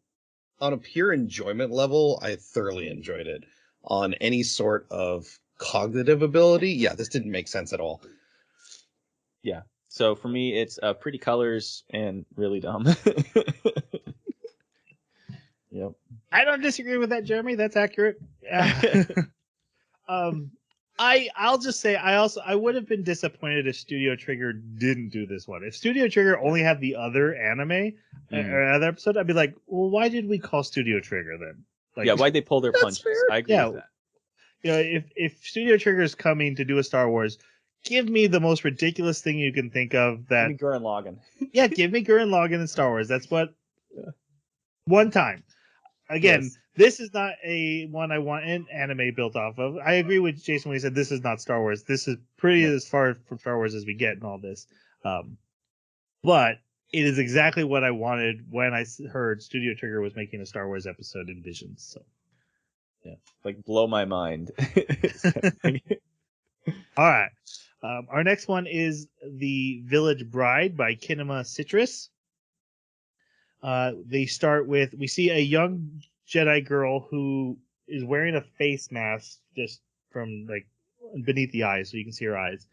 a pure enjoyment level, I thoroughly enjoyed it. On any sort of cognitive ability, yeah, this didn't make sense at all. Yeah. So for me, it's pretty colors and really dumb. Yep. I don't disagree with that, Jeremy. That's accurate. I'll just say I would have been disappointed if Studio Trigger didn't do this one. If Studio Trigger only had the other anime or other episode, I'd be like, well, why did we call Studio Trigger then? Like, why'd they pull their punches? Fair. I agree with that. You know, if Studio Trigger is coming to do a Star Wars, give me the most ridiculous thing you can think of. That Give me Gurren Lagann. Yeah, give me Gurren Lagann in Star Wars. That's what. One time. Again, This is not a one I want an anime built off of. I agree with Jason when he said this is not Star Wars. This is pretty as far from Star Wars as we get in all this. But it is exactly what I wanted when I heard Studio Trigger was making a Star Wars episode in Visions. So, yeah, like, blow my mind. All right. Our next one is The Village Bride by Kinema Citrus. They start with, we see a young Jedi girl who is wearing a face mask just from like beneath the eyes, so you can see her eyes.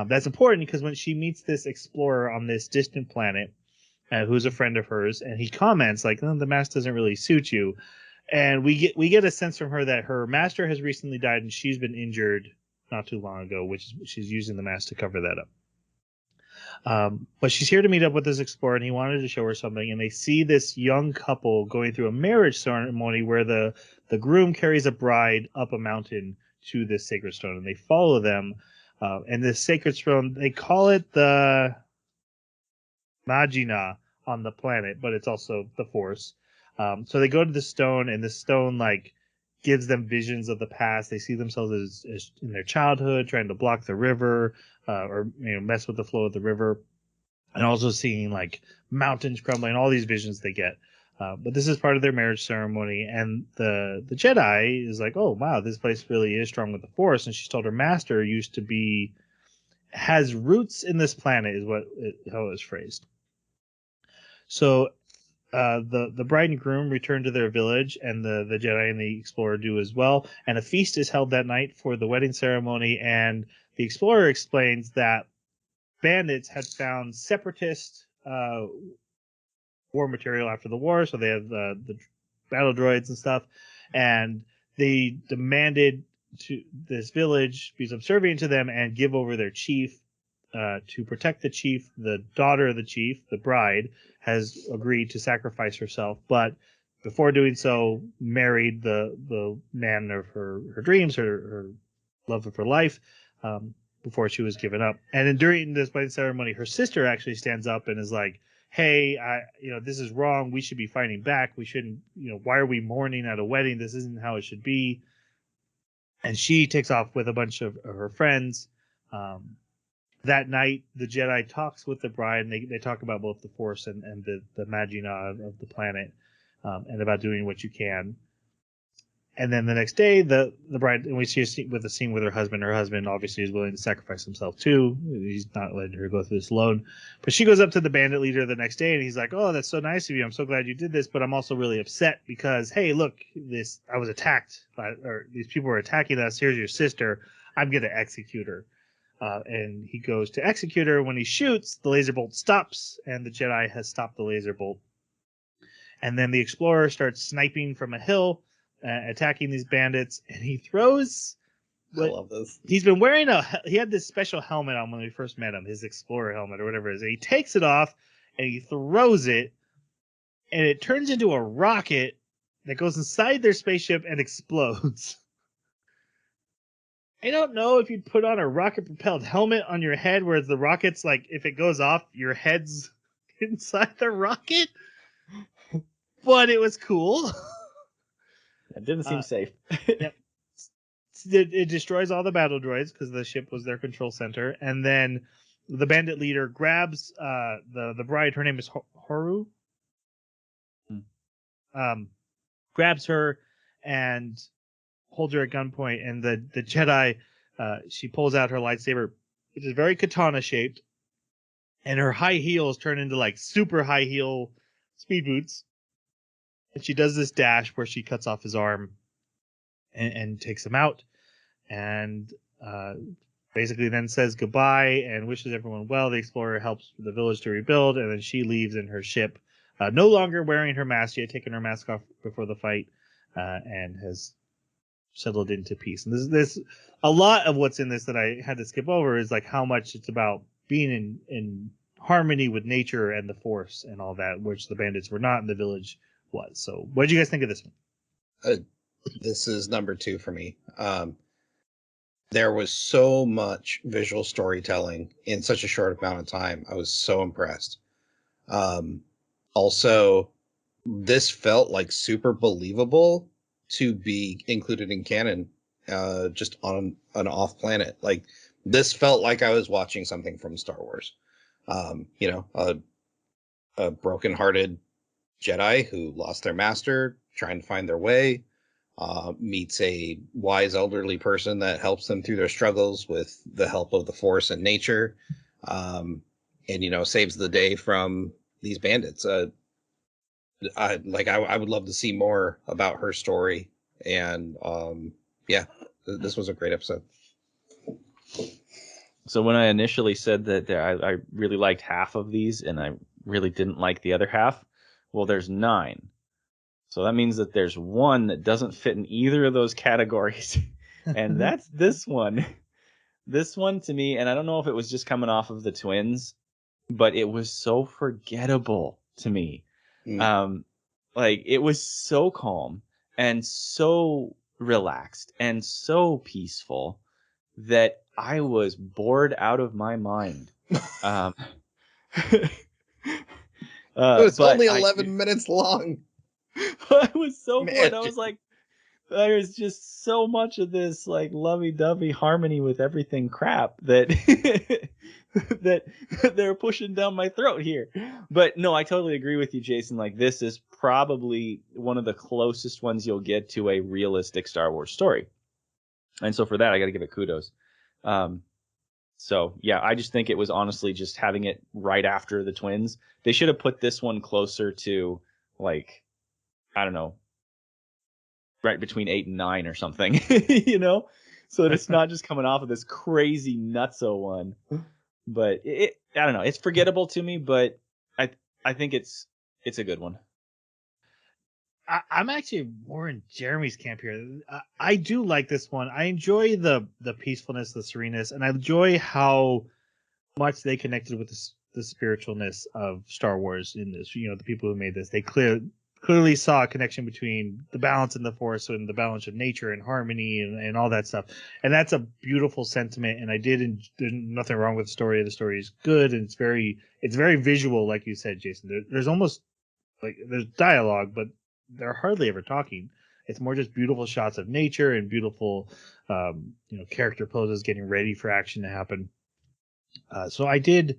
That's important because when she meets this explorer on this distant planet, who's a friend of hers, and he comments like, "Oh, the mask doesn't really suit you," and we get a sense from her that her master has recently died and she's been injured not too long ago, which is she's using the mask to cover that up. But she's here to meet up with this explorer, and he wanted to show her something. And they see this young couple going through a marriage ceremony where the groom carries a bride up a mountain to this sacred stone, and they follow them. And this sacred stone, they call it the Magina on the planet, but it's also the Force. So they go to the stone, and the stone like gives them visions of the past. They see themselves as in their childhood, trying to block the river, or mess with the flow of the river, and also seeing like mountains crumbling. All these visions they get. But this is part of their marriage ceremony, and the Jedi is like, oh wow, this place really is strong with the Force, and she's told her master has roots in this planet, is how it was phrased. So the bride and groom return to their village, and the Jedi and the Explorer do as well. And a feast is held that night for the wedding ceremony. And the Explorer explains that bandits had found separatist war material after the war, so they have the battle droids and stuff, and they demanded to this village be subservient to them and give over their chief. To protect the chief, the daughter of the chief, the bride, has agreed to sacrifice herself, but before doing so, married the man of her dreams, her love of her life, before she was given up. And then during this wedding ceremony, her sister actually stands up and is like, "Hey, this is wrong. We should be fighting back. We shouldn't. Why are we mourning at a wedding? This isn't how it should be." And she takes off with a bunch of her friends. That night, the Jedi talks with the bride, and they talk about both the Force and the Magina of the planet, and about doing what you can. And then the next day, the bride, and we see a scene with her husband. Her husband obviously is willing to sacrifice himself too. He's not letting her go through this alone. But she goes up to the bandit leader the next day, and he's like, "Oh, that's so nice of you. I'm so glad you did this, but I'm also really upset because, hey, look, I was attacked, or these people were attacking us. Here's your sister. I'm gonna execute her." And he goes to execute her. When he shoots, the laser bolt stops, and the Jedi has stopped the laser bolt. And then the Explorer starts sniping from a hill, attacking these bandits, and he throws. I love this. He's been wearing he had this special helmet on when we first met him, his Explorer helmet or whatever it is. And he takes it off and he throws it, and it turns into a rocket that goes inside their spaceship and explodes. I don't know if you'd put on a rocket-propelled helmet on your head, whereas the rocket's like, if it goes off, your head's inside the rocket. But it was cool. It didn't seem safe. Yep. It destroys all the battle droids because the ship was their control center, and then the bandit leader grabs the bride. Her name is Horu. Grabs her and holds her at gunpoint, and the Jedi, she pulls out her lightsaber, which is very katana shaped, and her high heels turn into like super high heel speed boots, and she does this dash where she cuts off his arm and takes him out, and basically then says goodbye and wishes everyone well. The Explorer helps the village to rebuild, and then she leaves in her ship, no longer wearing her mask. She had taken her mask off before the fight, and has settled into peace. And there's a lot of what's in this that I had to skip over is like how much it's about being in harmony with nature and the Force and all that, which the bandits were not and the village was. So what did you guys think of this one? This is number 2 for me. There was so much visual storytelling in such a short amount of time. I was so impressed. Also, this felt like super believable to be included in canon, just on an off planet. Like, this felt like I was watching something from Star Wars. A broken-hearted Jedi who lost their master, trying to find their way, meets a wise elderly person that helps them through their struggles with the help of the Force and nature, and saves the day from these bandits. I would love to see more about her story, and this was a great episode. So when I initially said that I really liked half of these and I really didn't like the other half, well, there's 9. So that means that there's one that doesn't fit in either of those categories, and that's this one. This one to me, and I don't know if it was just coming off of the twins, but it was so forgettable to me. Like, it was so calm and so relaxed and so peaceful that I was bored out of my mind. It was only 11 minutes long. I was so bored. I was like, there's just so much of this like lovey-dovey harmony with everything crap that that they're pushing down my throat here. But no, I totally agree with you, Jason. Like, this is probably one of the closest ones you'll get to a realistic Star Wars story. And so for that, I got to give it kudos. So yeah, I just think it was honestly just having it right after the twins. They should have put this one closer to, like, I don't know, right between 8 and 9 or something, you know, so that it's not just coming off of this crazy nutso one. But I don't know, it's forgettable to me, but I think it's a good one. I'm actually more in Jeremy's camp here. I do like this one. I enjoy the peacefulness, the sereneness, and I enjoy how much they connected with the spiritualness of Star Wars in this. You know, the people who made this, they clearly saw a connection between the balance in the Force and the balance of nature and harmony and all that stuff. And that's a beautiful sentiment. And there's nothing wrong with the story. The story is good, and it's very visual, like you said, Jason. There's almost like there's dialogue, but they're hardly ever talking. It's more just beautiful shots of nature and beautiful, character poses getting ready for action to happen. So I do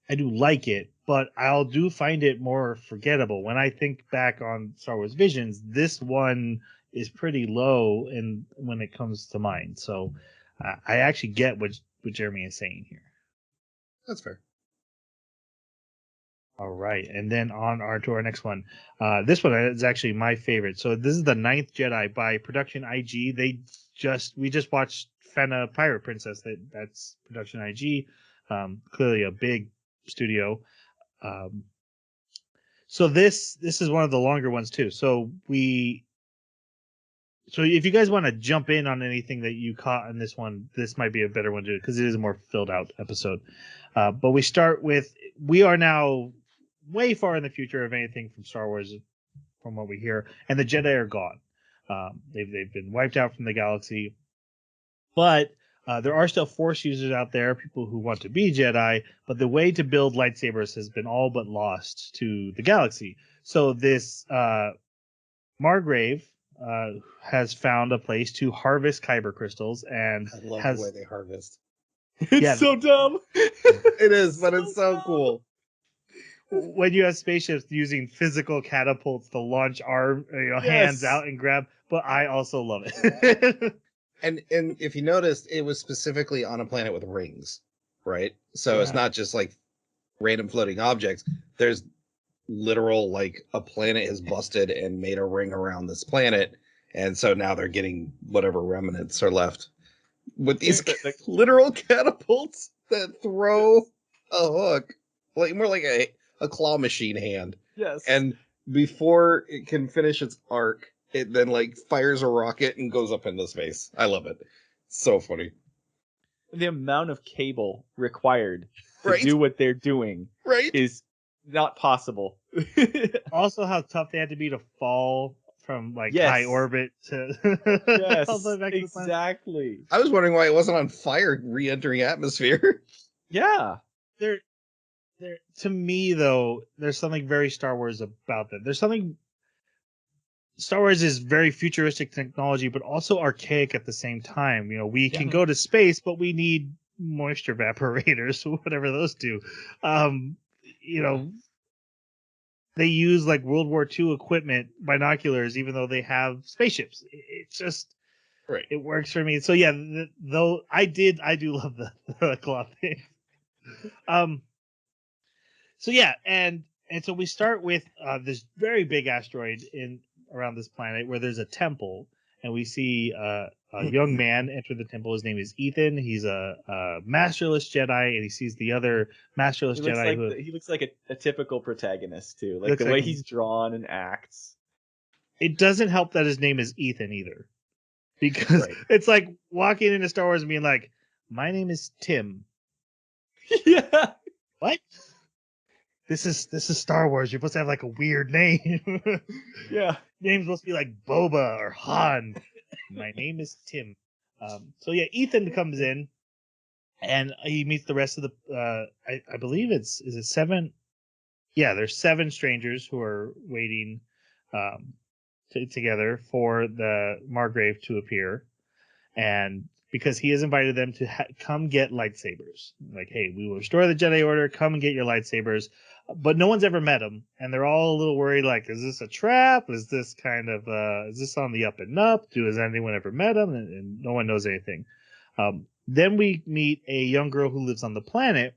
like it, but I do find it more forgettable. When I think back on Star Wars Visions, this one is pretty low when it comes to mind. So I actually get what Jeremy is saying here. That's fair. All right, and then to our next one. This one is actually my favorite. So this is the Ninth Jedi by Production IG. We just watched Fena Pirate Princess. That's Production IG. Clearly a big studio. So this is one of the longer ones too. So if you guys want to jump in on anything that you caught in this one, this might be a better one to do because it is a more filled out episode. But we start with, we are now way far in the future of anything from Star Wars, from what we hear, and the Jedi are gone. They've been wiped out from the galaxy, but there are still Force users out there, people who want to be Jedi, but the way to build lightsabers has been all but lost to the galaxy. So this Margrave has found a place to harvest kyber crystals, and I love the way they harvest. It's so dumb. It is, but it's so cool. When you have spaceships using physical catapults to launch hands out and grab, but I also love it. And if you noticed, it was specifically on a planet with rings, right? So it's not just like random floating objects. There's literal, like, a planet has busted and made a ring around this planet, and so now they're getting whatever remnants are left with these literal catapults that throw a hook, like more like a claw machine hand. Yes. And before it can finish its arc, it then like fires a rocket and goes up into space. I love it. So funny. The amount of cable required to do what they're doing is not possible. Also, how tough they had to be to fall from high orbit to exactly. I was wondering why it wasn't on fire re-entering atmosphere. Yeah. To me, though, there's something very Star Wars about that. There's something. Star Wars is very futuristic technology, but also archaic at the same time. You know, we can go to space, but we need moisture evaporators, whatever those do. They use like World War II equipment, binoculars, even though they have spaceships. It's just it works for me. So yeah, though I do love the cloth thing. So yeah, and so we start with this very big asteroid around this planet where there's a temple, and we see a young man enter the temple. His name is Ethan. He's a masterless Jedi, and he sees the other masterless Jedi. He looks like a typical protagonist too, like the way he's drawn and acts. It doesn't help that his name is Ethan either, because it's like walking into Star Wars and being like, "My name is Tim." Yeah. What? This is Star Wars. You're supposed to have like a weird name. Yeah. Name's supposed to be like Boba or Han. My name is Tim. So yeah, Ethan comes in, and he meets the rest of the. I believe is it 7? Yeah, there's 7 strangers who are waiting, together for the Margrave to appear, and because he has invited them to come get lightsabers. Like, hey, we will restore the Jedi Order. Come and get your lightsabers. But no one's ever met him, and they're all a little worried. Like, is this a trap? Is this kind of is this on the up and up? Has anyone ever met him? And no one knows anything. Then we meet a young girl who lives on the planet,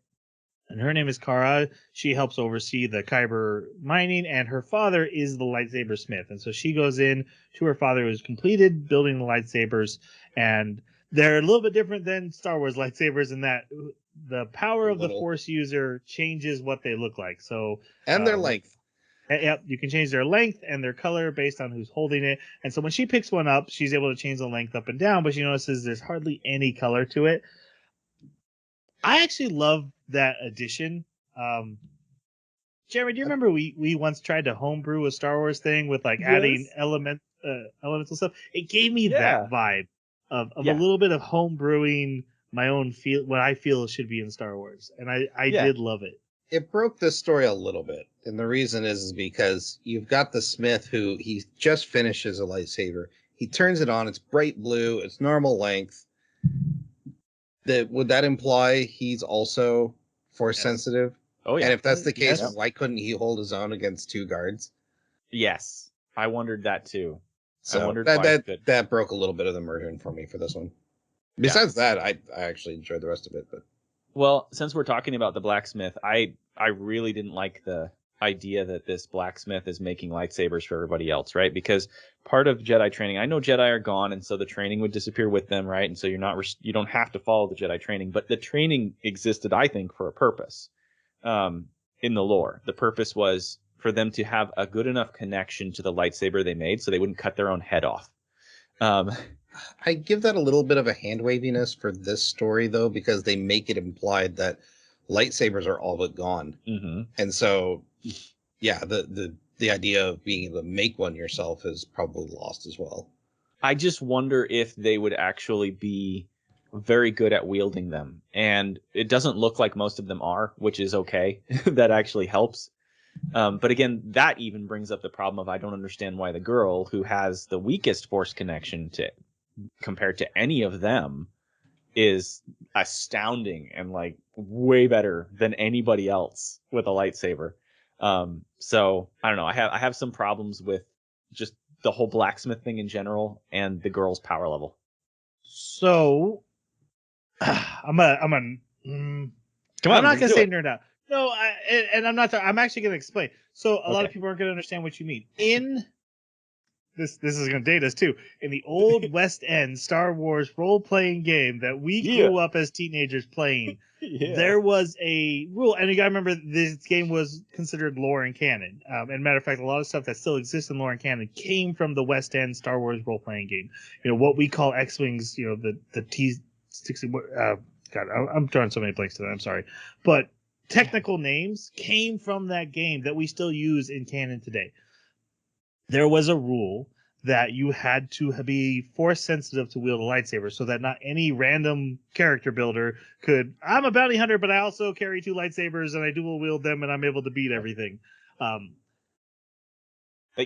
and her name is Kara. She helps oversee the Kyber mining, and her father is the lightsaber smith. And so she goes in to her father, who's completed building the lightsabers, and they're a little bit different than Star Wars lightsabers in that the power of the Force user changes what they look like. So and their length. Yep, you can change their length and their color based on who's holding it. And so when she picks one up, she's able to change the length up and down, but she notices there's hardly any color to it. I actually love that addition. Jeremy, do you remember we once tried to homebrew a Star Wars thing with like adding elemental stuff? It gave me that vibe of a little bit of homebrewing my own what I feel should be in Star Wars, and I did love it. It broke the story a little bit, and the reason is because you've got the Smith who he just finishes a lightsaber. He turns it on. It's bright blue. It's normal length. Would that imply he's also Force sensitive? Oh yeah. And if that's the case, why couldn't he hold his own against two guards? Yes, I wondered that too. So I wondered that broke a little bit of the immersion for me for this one. Besides that, I actually enjoyed the rest of it. But well, since we're talking about the blacksmith, I really didn't like the idea that this blacksmith is making lightsabers for everybody else, right? Because part of Jedi training, I know Jedi are gone, and so the training would disappear with them, right? And so you don't have to follow the Jedi training, but the training existed, I think, for a purpose. In the lore, the purpose was for them to have a good enough connection to the lightsaber they made, so they wouldn't cut their own head off. I give that a little bit of a hand waviness for this story, though, because they make it implied that lightsabers are all but gone. Mm-hmm. And so, yeah, the idea of being able to make one yourself is probably lost as well. I just wonder if they would actually be very good at wielding them. And it doesn't look like most of them are, which is okay. That actually helps. But again, that even brings up the problem of I don't understand why the girl who has the weakest Force connection compared to any of them is astounding and like way better than anybody else with a lightsaber. So I don't know. I have some problems with just the whole blacksmith thing in general and the girl's power level. So I'm not gonna say nerd out. No, I'm not. I'm actually gonna explain. So a lot of people aren't gonna understand what you mean. In this is gonna date us too. In the old West End Star Wars role-playing game that we grew up as teenagers playing, there was a rule, and you gotta remember this game was considered lore and canon. And matter of fact, a lot of stuff that still exists in lore and canon came from the West End Star Wars role-playing game. You know what we call X-wings. You know the T-60. God, I'm drawing so many blanks today. I'm sorry, but technical names came from that game that we still use in canon today. There was a rule that you had to be Force sensitive to wield a lightsaber so that not any random character builder could, I'm a bounty hunter, but I also carry two lightsabers and I dual wield them and I'm able to beat everything. But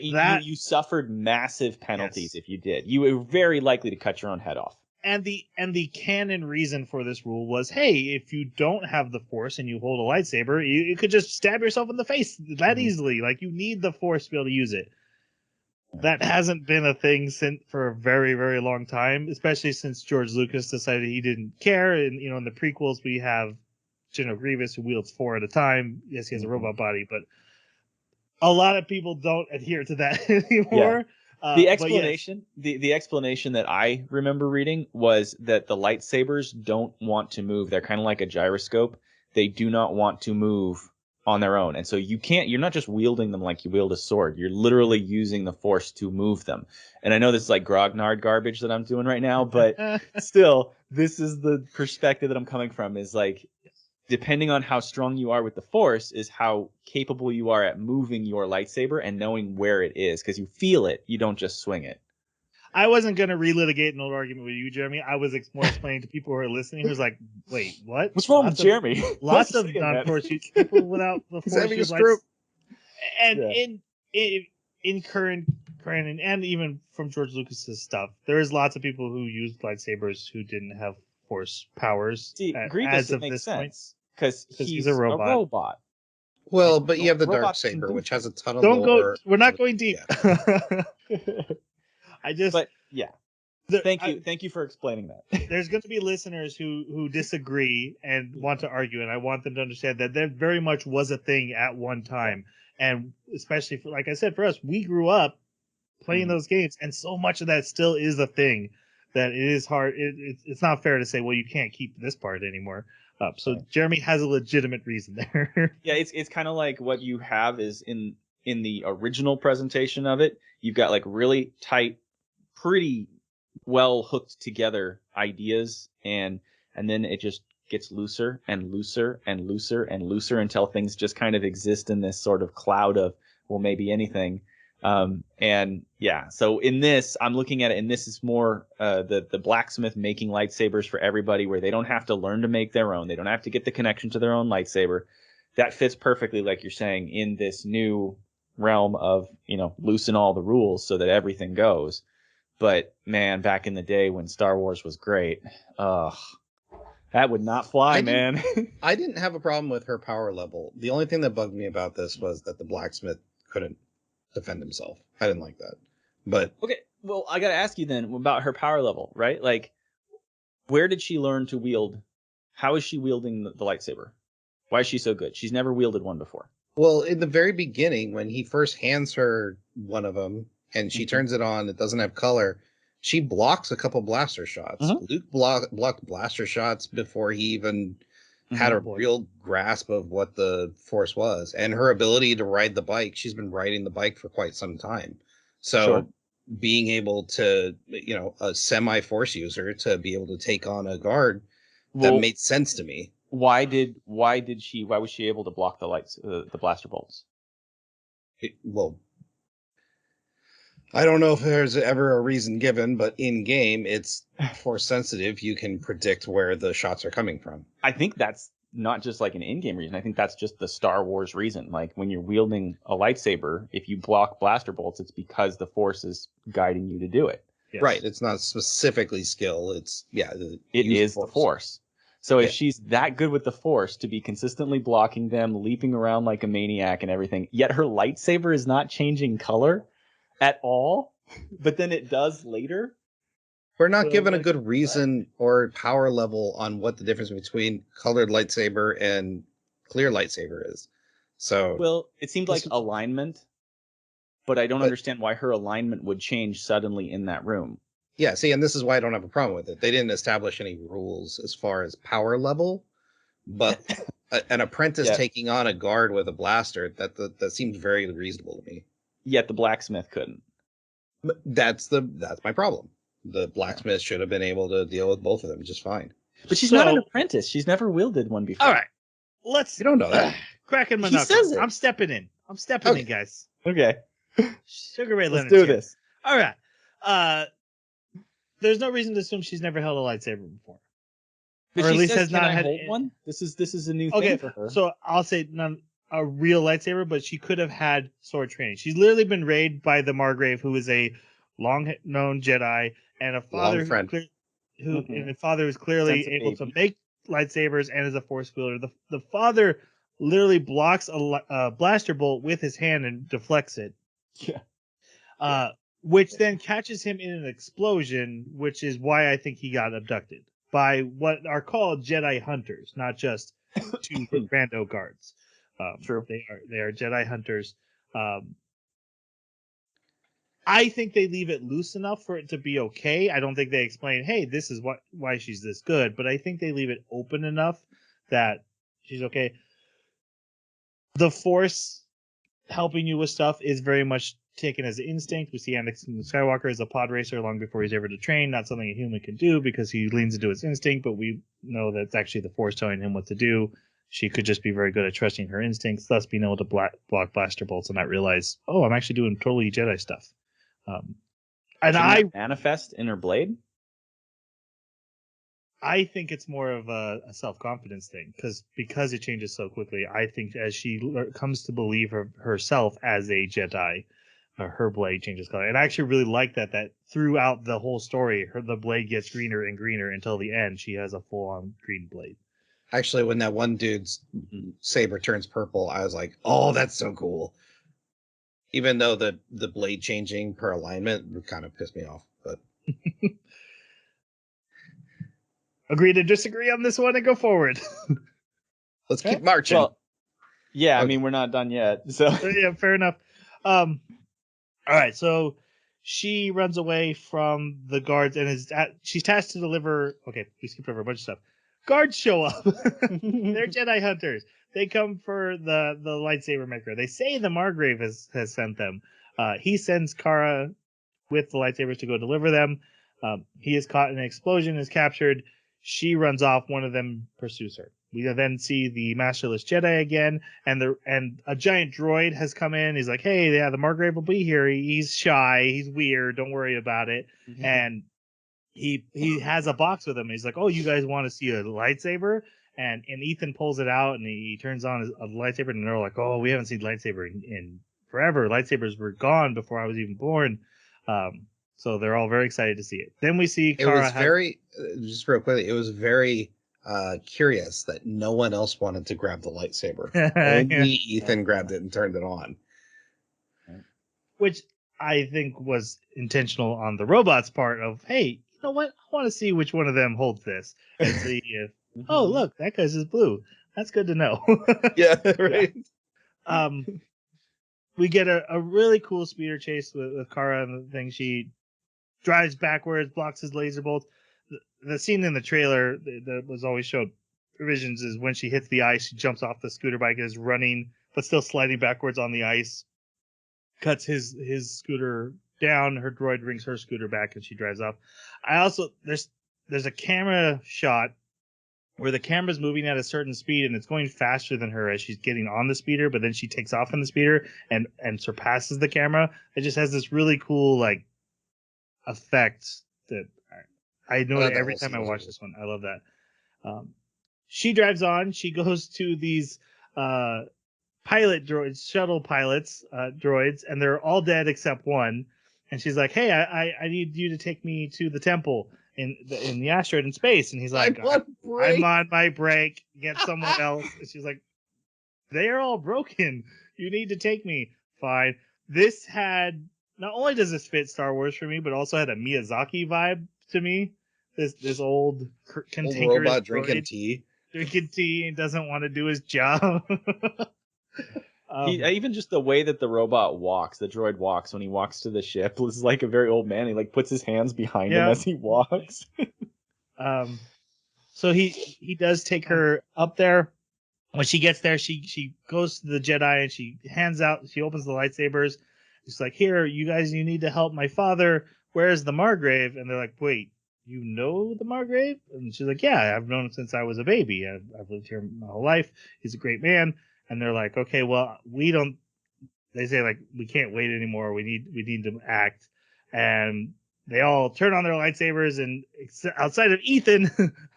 you suffered massive penalties if you did. You were very likely to cut your own head off. And the canon reason for this rule was, hey, if you don't have the Force and you hold a lightsaber, you could just stab yourself in the face that easily. Like, you need the Force to be able to use it. That hasn't been a thing for a very, very long time, especially since George Lucas decided he didn't care. And, you know, in the prequels, we have General Grievous who wields 4 at a time. Yes, he has a robot body, but a lot of people don't adhere to that anymore. Yeah. The explanation, the explanation that I remember reading was that the lightsabers don't want to move. They're kind of like a gyroscope. They do not want to move on their own. And so you're not just wielding them like you wield a sword. You're literally using the Force to move them. And I know this is like grognard garbage that I'm doing right now, but still, this is the perspective that I'm coming from, is like, depending on how strong you are with the Force is how capable you are at moving your lightsaber and knowing where it is, because you feel it. You don't just swing it. I wasn't going to relitigate an old argument with you, Jeremy. I was more explaining to people who are listening who's like, wait, what? What's wrong with Jeremy? Lots of non-Force use people without the Force use lights. And in current granted, and even from George Lucas's stuff, there is lots of people who used lightsabers who didn't have force powers. See, Grievous, as it of makes this point, sense because he's a robot. Well, but you have the dark Robots can saber, do which has a ton of don't go. lore. We're not going deep. Yeah. I just. But yeah, thank you for explaining that. There's going to be listeners who disagree and want to argue, and I want them to understand that there very much was a thing at one time, and especially for, like I said, for us, we grew up playing those games, and so much of that still is a thing that it is hard. It's not fair to say, well, you can't keep this part anymore. So Right. Jeremy has a legitimate reason there. Yeah, it's kind of like what you have is in the original presentation of it, you've got like really tight, pretty well hooked together ideas, and then it just gets looser and looser and looser and looser until things just kind of exist in this sort of cloud of, well, maybe anything. And yeah, so in this, I'm looking at it, and this is more the blacksmith making lightsabers for everybody, where they don't have to learn to make their own. They don't have to get the connection to their own lightsaber. That fits perfectly, like you're saying, in this new realm of, loosen all the rules so that everything goes. But man, back in the day when Star Wars was great, that would not fly, man. I didn't have a problem with her power level. The only thing that bugged me about this was that the blacksmith couldn't defend himself. I didn't like that. But Okay, well, I gotta ask you then about her power level, right? Like, where did she learn to wield? How is she wielding the lightsaber? Why is she so good? She's never wielded one before. well, in the very beginning, when he first hands her one of them and she turns it on, it doesn't have color. She blocks a couple blaster shots. Luke blocked blaster shots before he even had a real grasp of what the Force was, and her ability to ride the bike. She's been riding the bike for quite some time. So being able to, a semi Force user to be able to take on a guard, that made sense to me. Why was she able to block the blaster bolts? I don't know if there's ever a reason given, but in game, it's Force sensitive. You can predict where the shots are coming from. I think that's not just like an in-game reason. I think that's just the Star Wars reason. Like when you're wielding a lightsaber, if you block blaster bolts, it's because the Force is guiding you to do it. Yes. Right. It's not specifically skill. It's it is the Force. So if she's that good with the Force to be consistently blocking them, leaping around like a maniac and everything, yet her lightsaber is not changing color at all, but then it does later. We're not given a good reason or power level on what the difference between colored lightsaber and clear lightsaber is. So, well, it seemed like alignment, but I don't understand why her alignment would change suddenly in that room. Yeah, see, and this is why I don't have a problem with it. They didn't establish any rules as far as power level, but an apprentice taking on a guard with a blaster, that seems very reasonable to me. Yet the blacksmith couldn't. That's my problem. The blacksmith should have been able to deal with both of them just fine. But she's not an apprentice. She's never wielded one before. All right, You don't know that. cracking my He knuckles. says it. I'm stepping in. In, guys. Okay. Sugar Ray Let's Leonard's do here. this. All right. There's no reason to assume she's never held a lightsaber before. But or she at least says, has not "Can I had hold one." This is a new thing for her. So I'll say a real lightsaber, but she could have had sword training. She's literally been raised by the Margrave, who is a long-known Jedi and a father and a father who's clearly able to make lightsabers and is a Force wielder. The father literally blocks a blaster bolt with his hand and deflects it. Yeah. Which then catches him in an explosion, which is why I think he got abducted by what are called Jedi hunters, not just two rando guards. True. They are Jedi hunters. I think they leave it loose enough for it to be okay. I don't think they explain, hey, this is why she's this good, but I think they leave it open enough that she's okay. The Force helping you with stuff is very much taken as an instinct. We see Anakin Skywalker as a pod racer long before he's ever to train. Not something a human can do because he leans into his instinct, but we know that's actually the Force telling him what to do. She could just be very good at trusting her instincts, thus being able to block blaster bolts and not realize, oh, I'm actually doing totally Jedi stuff. And I manifest in her blade. I think it's more of a self-confidence thing because it changes so quickly. I think as she comes to believe herself as a Jedi, her blade changes color. And I actually really like that throughout the whole story, the blade gets greener and greener until the end. She has a full-on green blade. Actually, when that one dude's saber turns purple, I was like, "Oh, that's so cool." Even though the blade changing per alignment would kind of piss me off, but agree to disagree on this one and go forward. let's keep marching. Well, yeah, Okay. I mean, we're not done yet, so Yeah, fair enough. All right, so she runs away from the guards and she's tasked to deliver. Okay, we skipped over a bunch of stuff. Guards show up. They're Jedi hunters. They come for the lightsaber maker. They say the Margrave has sent them. He sends Kara with the lightsabers to go deliver them. He is caught in an explosion, is captured. She runs off. One of them pursues her. We then see the Masterless Jedi again, and a giant droid has come in. He's like, "Hey, yeah, the Margrave will be here. He's shy. He's weird. Don't worry about it." And he has a box with him. He's like, "Oh, you guys want to see a lightsaber?" And Ethan pulls it out and he turns on a lightsaber, and they're like, "Oh, we haven't seen lightsaber in forever. Lightsabers were gone before I was even born." So they're all very excited to see it. Then we see Kara. It was very, just real quickly, it was very curious that no one else wanted to grab the lightsaber. Only Ethan grabbed it and turned it on. Which I think was intentional on the robot's part of, hey, you know what? I want to see which one of them holds this. And see if, oh, look, that guy's is blue. That's good to know. Yeah, right. We get a really cool speeder chase with Kara and the thing. She drives backwards, blocks his laser bolts. The scene in the trailer that was always showed revisions is when she hits the ice, she jumps off the scooter bike and is running, but still sliding backwards on the ice. Cuts his scooter down. Her droid brings her scooter back, and she drives off. I also there's a camera shot where the camera's moving at a certain speed, and it's going faster than her as she's getting on the speeder, but then she takes off in the speeder and surpasses the camera. It just has this really cool like effect that I know that every time I watch this one. I love that. She drives on. She goes to these pilot droids, shuttle pilots, droids, and they're all dead except one. And she's like, "Hey, I need you to take me to the temple in the asteroid in space." And he's like, "I'm on my break. Get someone else." And she's like, "They are all broken. You need to take me." Fine. This had, not only does this fit Star Wars for me, but also had a Miyazaki vibe to me. This old cantankerous robot drinking tea and doesn't want to do his job. Even just the way that the robot walks, the droid walks when he walks to the ship, is like a very old man. He like puts his hands behind him as he walks. So he does take her up there. When she gets there, she goes to the Jedi and she opens the lightsabers. She's like, "Here, you guys, you need to help my father. Where's the Margrave?" And they're like, "Wait, you know the Margrave?" And she's like, "Yeah, I've known him since I was a baby. I've lived here my whole life. He's a great man." And they're like, "Okay, well, they say like, we can't wait anymore. We need to act." And they all turn on their lightsabers, and outside of Ethan,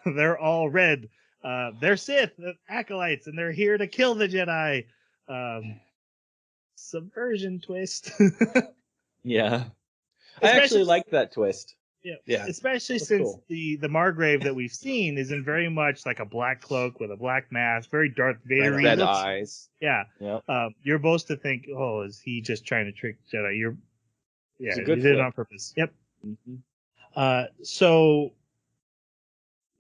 they're all red. They're Sith, acolytes, and they're here to kill the Jedi. Subversion twist. Yeah. I actually like that twist. Yeah. Especially since cool. the Margrave that we've seen is in very much like a black cloak with a black mask, very Darth Vader. Red eyes. Yeah. Yep. You're supposed to think, oh, is he just trying to trick Jedi? He did it on purpose. Yep. Mm-hmm. So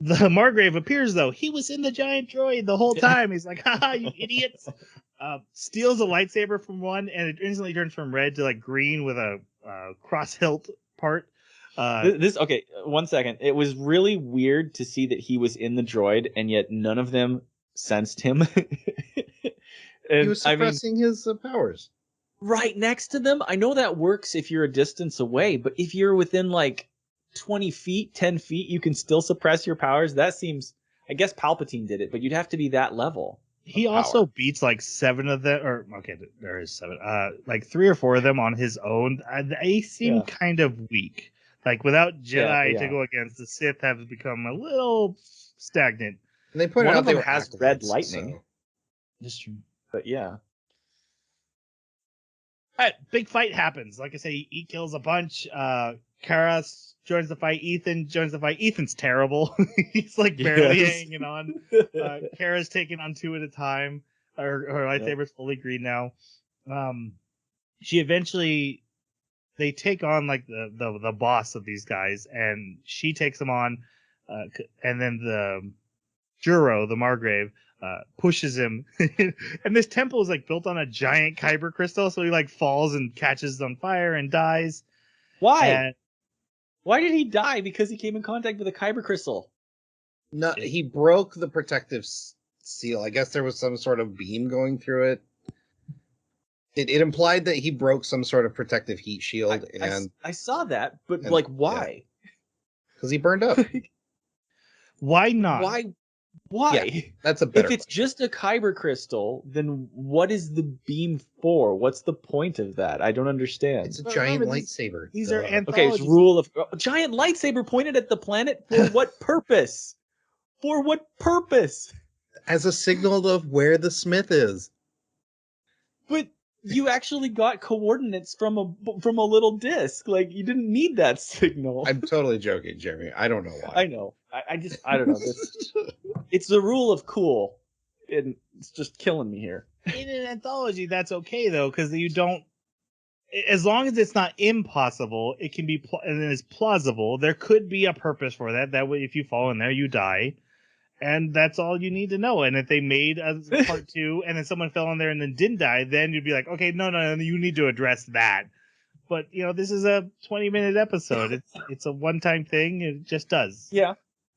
the Margrave appears, though. He was in the giant droid the whole time. He's like, "Haha, you idiots." Steals a lightsaber from one, and it instantly turns from red to like green with a cross hilt part. Okay, 1 second. It was really weird to see that he was in the droid, and yet none of them sensed him. And, he was suppressing his powers. Right next to them? I know that works if you're a distance away, but if you're within like 20 feet, 10 feet, you can still suppress your powers? That seems... I guess Palpatine did it, but you'd have to be that level. He also beats like 7 of them, or okay, there is 7. Like 3 or 4 of them on his own. They seem kind of weak. Like without Jedi to go against, the Sith have become a little stagnant. And they put one out of them has red lightning. So. That's true. But yeah. All right, big fight happens. Like I say, he kills a bunch. Kara joins the fight. Ethan joins the fight. Ethan's terrible. He's like barely hanging on. Kara's taking on 2 at a time. Her lightsaber's fully green now. She eventually, they take on like the boss of these guys, and she takes them on. And then the Juro, the Margrave, pushes him. And this temple is like built on a giant kyber crystal, so he like falls and catches on fire and dies. Why? And Why did he die? Because he came in contact with a kyber crystal. No, he broke the protective seal. I guess there was some sort of beam going through it. It implied that he broke some sort of protective heat shield, I saw that, but like, why? Because he burned up. why not? Why? Yeah, that's a better. If it's just a kyber crystal, then what is the beam for? What's the point of that? I don't understand. It's a giant lightsaber. These are Okay, anthologies. it's rule of giant lightsaber pointed at the planet for what purpose? For what purpose? As a signal of where the smith is. But you actually got coordinates from a little disc. Like, you didn't need that signal. I'm totally joking, Jeremy. I don't know why. I know. I don't know. It's the rule of cool. And it's just killing me here. In an anthology, that's okay though, because you don't. As long as it's not impossible, it can be and it's plausible. There could be a purpose for that. That way, if you fall in there, you die, and that's all you need to know. And if they made a part 2, and then someone fell in there and then didn't die, then you'd be like, okay, no, you need to address that. But this is a 20-minute episode. It's a one-time thing. It just does. Yeah.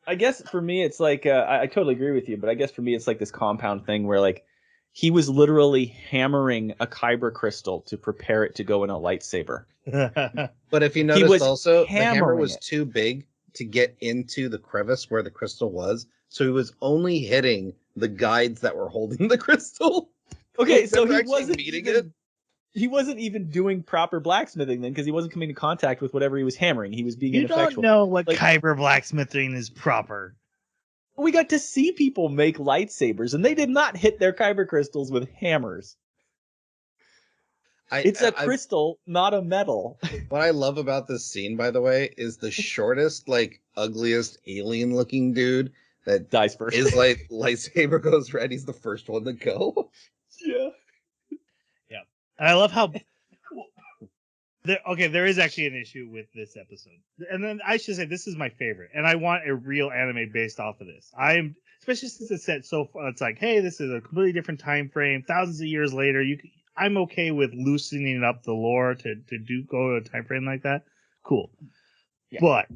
I guess for me, it's like, I totally agree with you, but I guess for me, it's like this compound thing where, like, he was literally hammering a kyber crystal to prepare it to go in a lightsaber. But if you noticed also, the hammer was it. too big to get into the crevice where the crystal was, so he was only hitting the guides that were holding the crystal. Okay, so They were he actually wasn't beating even, it. he wasn't even doing proper blacksmithing then, because he wasn't coming in contact with whatever he was hammering. He was being You ineffectual. don't know what Like, kyber blacksmithing is proper. we got to see people make lightsabers, and they did not hit their kyber crystals with hammers. It's a crystal, not a metal. What I love about this scene, by the way, is the shortest, like, ugliest alien-looking dude that Dies first. is like lightsaber goes red. He's the first one to go. Yeah. Yeah. I love how. There is actually an issue with this episode. And then I should say this is my favorite. And I want a real anime based off of this. Especially since it's set so far. It's like, hey, this is a completely different time frame. Thousands of years later, I'm okay with loosening up the lore to go to a time frame like that. Cool. Yeah. But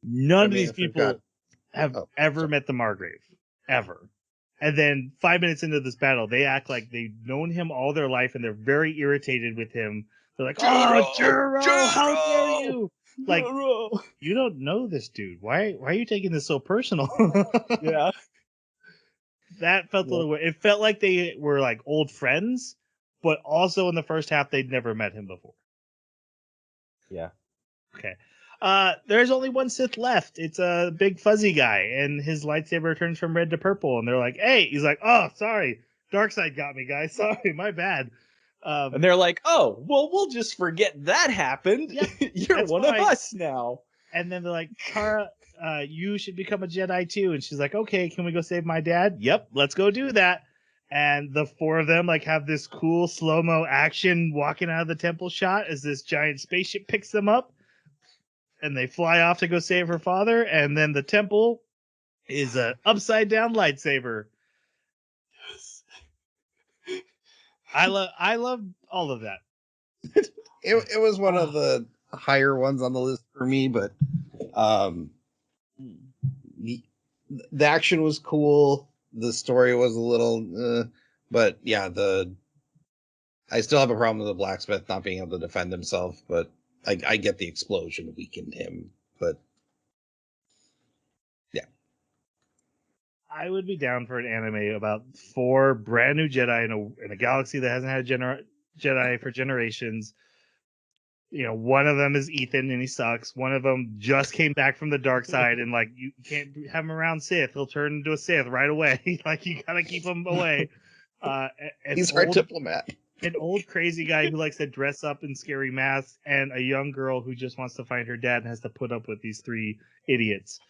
none of these people have ever met the Margrave. Ever. And then 5 minutes into this battle, they act like they've known him all their life and they're very irritated with him. They're like, Juro, how dare you? Like, you don't know this dude. Why are you taking this so personal? Yeah. That felt a little weird. It felt like they were like old friends, but also in the first half, they'd never met him before. Yeah. Okay. There's only one Sith left. It's a big fuzzy guy, and his lightsaber turns from red to purple. And they're like, "Hey," he's like, "Oh, sorry, Darkseid got me, guys. Sorry, my bad." And they're like, "Oh, well, we'll just forget that happened. Yeah, You're one of us now." And then they're like, "Kara, you should become a Jedi too." And she's like, "Okay, can we go save my dad?" "Yep, let's go do that." And the 4 of them like have this cool slow-mo action walking out of the temple shot as this giant spaceship picks them up. And they fly off to go save her father, and then the temple is an upside down lightsaber. I love all of that. It was one of the higher ones on the list for me, but the action was cool. The story was a little, but yeah, I still have a problem with the blacksmith not being able to defend himself, but I get the explosion weakened him, but yeah. I would be down for an anime about 4 brand new Jedi in a galaxy that hasn't had a Jedi for generations. One of them is Ethan and he sucks. One of them just came back from the dark side and like you can't have him around Sith. He'll turn into a Sith right away. Like you gotta keep him away. He's our diplomat. an old crazy guy who likes to dress up in scary masks, and a young girl who just wants to find her dad and has to put up with these three idiots.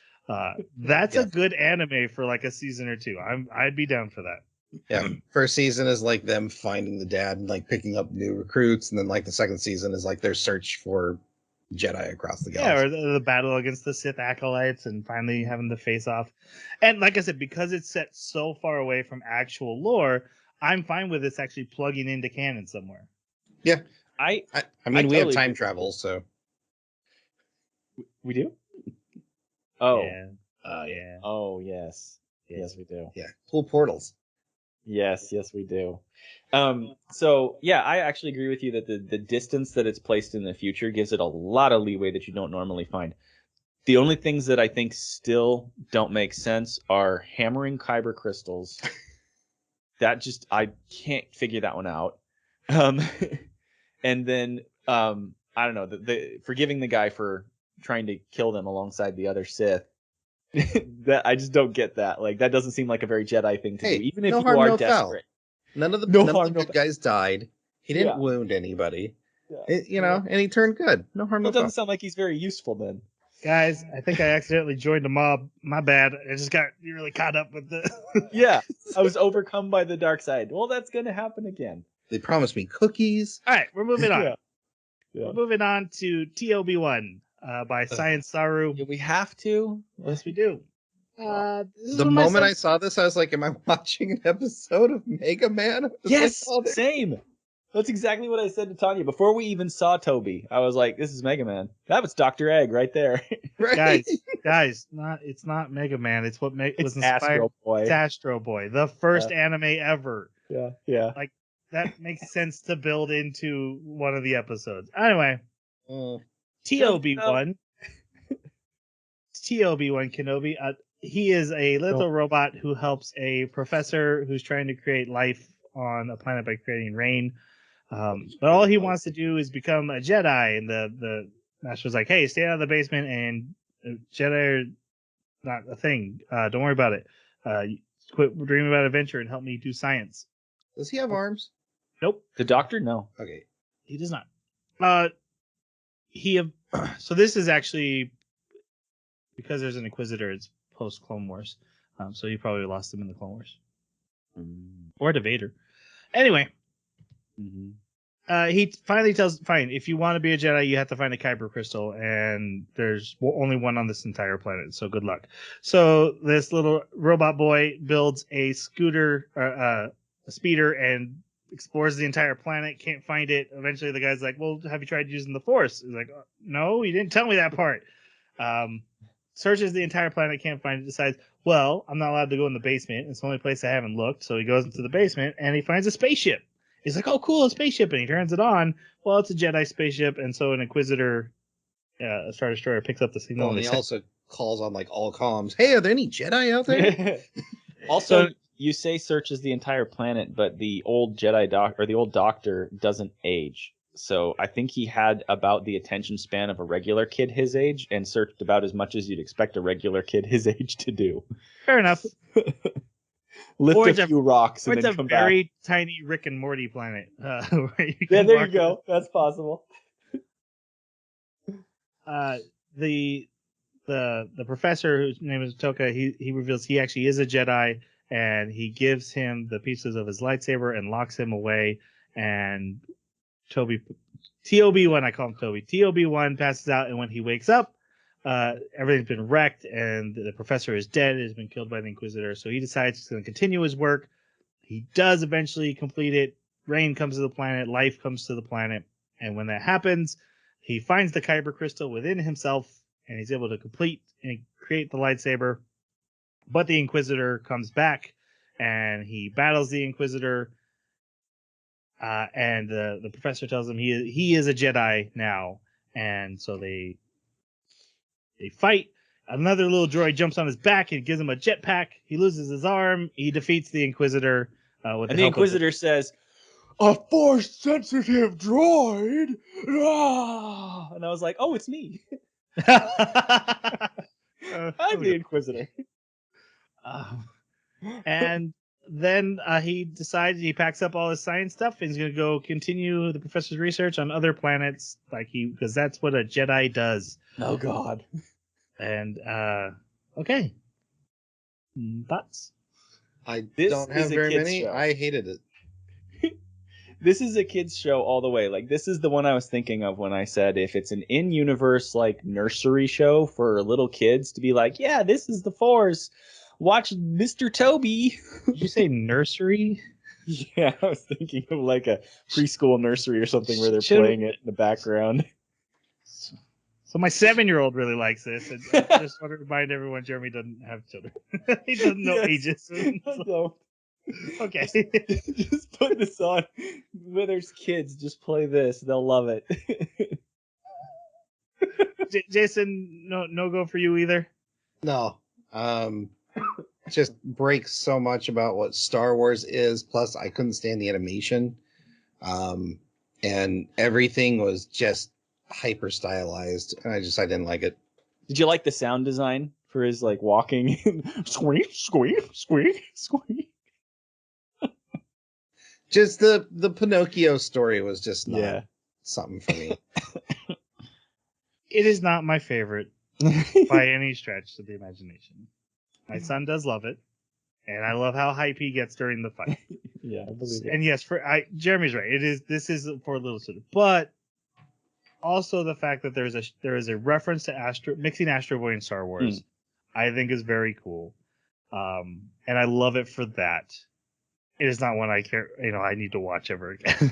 That's a good anime for like a season or two. I'd be down for that. Yeah, first season is like them finding the dad and like picking up new recruits, and then like the second season is like their search for Jedi across the Yeah, galaxy. or the battle against the Sith acolytes and finally having the face off. And like I said, because it's set so far away from actual lore, I'm fine with this actually plugging into canon somewhere. Yeah, I mean, we totally have time agree. travel, so We do? Oh. Yeah. Yeah. Oh, yes. Yes, we do. yeah, cool portals. Yes, we do. So yeah, I actually agree with you that the distance that it's placed in the future gives it a lot of leeway that you don't normally find. The only things that I think still don't make sense are hammering kyber crystals. That just, I can't figure that one out. And then I don't know, the forgiving the guy for trying to kill them alongside the other Sith. That I just don't get that. Like, that doesn't seem like a very Jedi thing to do, even if no you harm, are no desperate. Foul. None of the harm, good guys died. He didn't wound anybody. Yeah. And he turned good. No harm, no It doesn't foul. sound like he's very useful then. Guys, I think I accidentally joined a mob. My bad. I just got really caught up with the. Yeah, I was overcome by the dark side. Well, that's going to happen again. They promised me cookies. All right, we're moving on. Yeah. We're moving on to TOB1 by Science Saru. Do we have to? Yes, we do. The moment I saw this, I was like, am I watching an episode of Mega Man? Yes, like, same. That's exactly what I said to Tanya. Before we even saw Toby, I was like, this is Mega Man. That was Dr. Egg right there. Right? Guys, it's not Mega Man. It's what was inspired. Astro Boy. It's Astro Boy, the first anime ever. Yeah. Like, that makes sense to build into one of the episodes. Anyway, TOB1. TOB1 Kenobi. He is a little robot who helps a professor who's trying to create life on a planet by creating rain. But all he wants to do is become a Jedi. And the master's like, hey, stay out of the basement, and Jedi are not a thing. Don't worry about it. Quit dreaming about adventure and help me do science. Does he have arms? Nope. The Doctor? No. Okay. He does not. So this is actually, because there's an Inquisitor, it's post Clone Wars. So you probably lost him in the Clone Wars. Or to Vader. Anyway. He finally tells, fine, if you want to be a Jedi, you have to find a Kyber crystal, and there's only one on this entire planet, so good luck. So this little robot boy builds a scooter, a speeder, and explores the entire planet, can't find it. Eventually the guy's like, well, have you tried using the Force? He's like, no, you didn't tell me that part. Searches the entire planet, can't find it, decides, well, I'm not allowed to go in the basement. It's the only place I haven't looked. So he goes into the basement, and he finds a spaceship. He's like, oh, cool, a spaceship. And he turns it on. Well, it's a Jedi spaceship. And so an Inquisitor, a Star Destroyer, picks up the signal. And he also calls on like all comms. Hey, are there any Jedi out there? Also, you say searches the entire planet, but the old the old Doctor doesn't age. So I think he had about the attention span of a regular kid his age and searched about as much as you'd expect a regular kid his age to do. Fair enough. Lift a few rocks and then come back. It's a very tiny Rick and Morty planet. There you go. That's possible. The professor, whose name is Toka, he reveals he actually is a Jedi, and he gives him the pieces of his lightsaber and locks him away. And TOB1, I call him Toby. TOB1 passes out, and when he wakes up, everything's been wrecked, and the professor is dead. Has been killed by the Inquisitor. So he decides he's going to continue his work. He does eventually complete it. Rain comes to the planet. Life comes to the planet. And when that happens, he finds the Kyber crystal within himself, and he's able to complete and create the lightsaber. But the Inquisitor comes back, and he battles the Inquisitor. And the professor tells him he is a Jedi now. And so they fight. Another little droid jumps on his back and gives him a jetpack. He loses his arm. He defeats the Inquisitor. And the Inquisitor says, "A force-sensitive droid!" Ah! And I was like, "Oh, it's me. I'm the Inquisitor." And then he decides he packs up all his science stuff and he's going to go continue the professor's research on other planets, because that's what a Jedi does. Oh God. And okay, thoughts? I This don't have is a very kid's many. show. I hated it. This is a kid's show all the way. Like, this is the one I was thinking of when I said if it's an in-universe, like, nursery show for little kids to be like, yeah, this is the Force. Watch Mr. Toby. Did you say nursery? Yeah, I was thinking of like a preschool nursery or something where they're Should- playing it in the background. So my 7-year-old really likes this. And I just want to remind everyone Jeremy doesn't have children. He doesn't know Yes. ages. I don't. Okay. Just put this on. Where there's kids, just play this. They'll love it. Jason, no go for you either. No. Just breaks so much about what Star Wars is. Plus, I couldn't stand the animation. And everything was just hyper stylized. And I didn't like it. Did you like the sound design for his like walking? Squeak, squeak, squeak, squeak. Just the Pinocchio story was just not Yeah. something for me. It is not my favorite by any stretch of the imagination. My son does love it, and I love how hype he gets during the fight. Yeah, I believe it. And yes, Jeremy's right. This is for little children, but also the fact that there is a reference to mixing Astro Boy and Star Wars, I think is very cool, and I love it for that. It is not one I care. I need to watch ever again.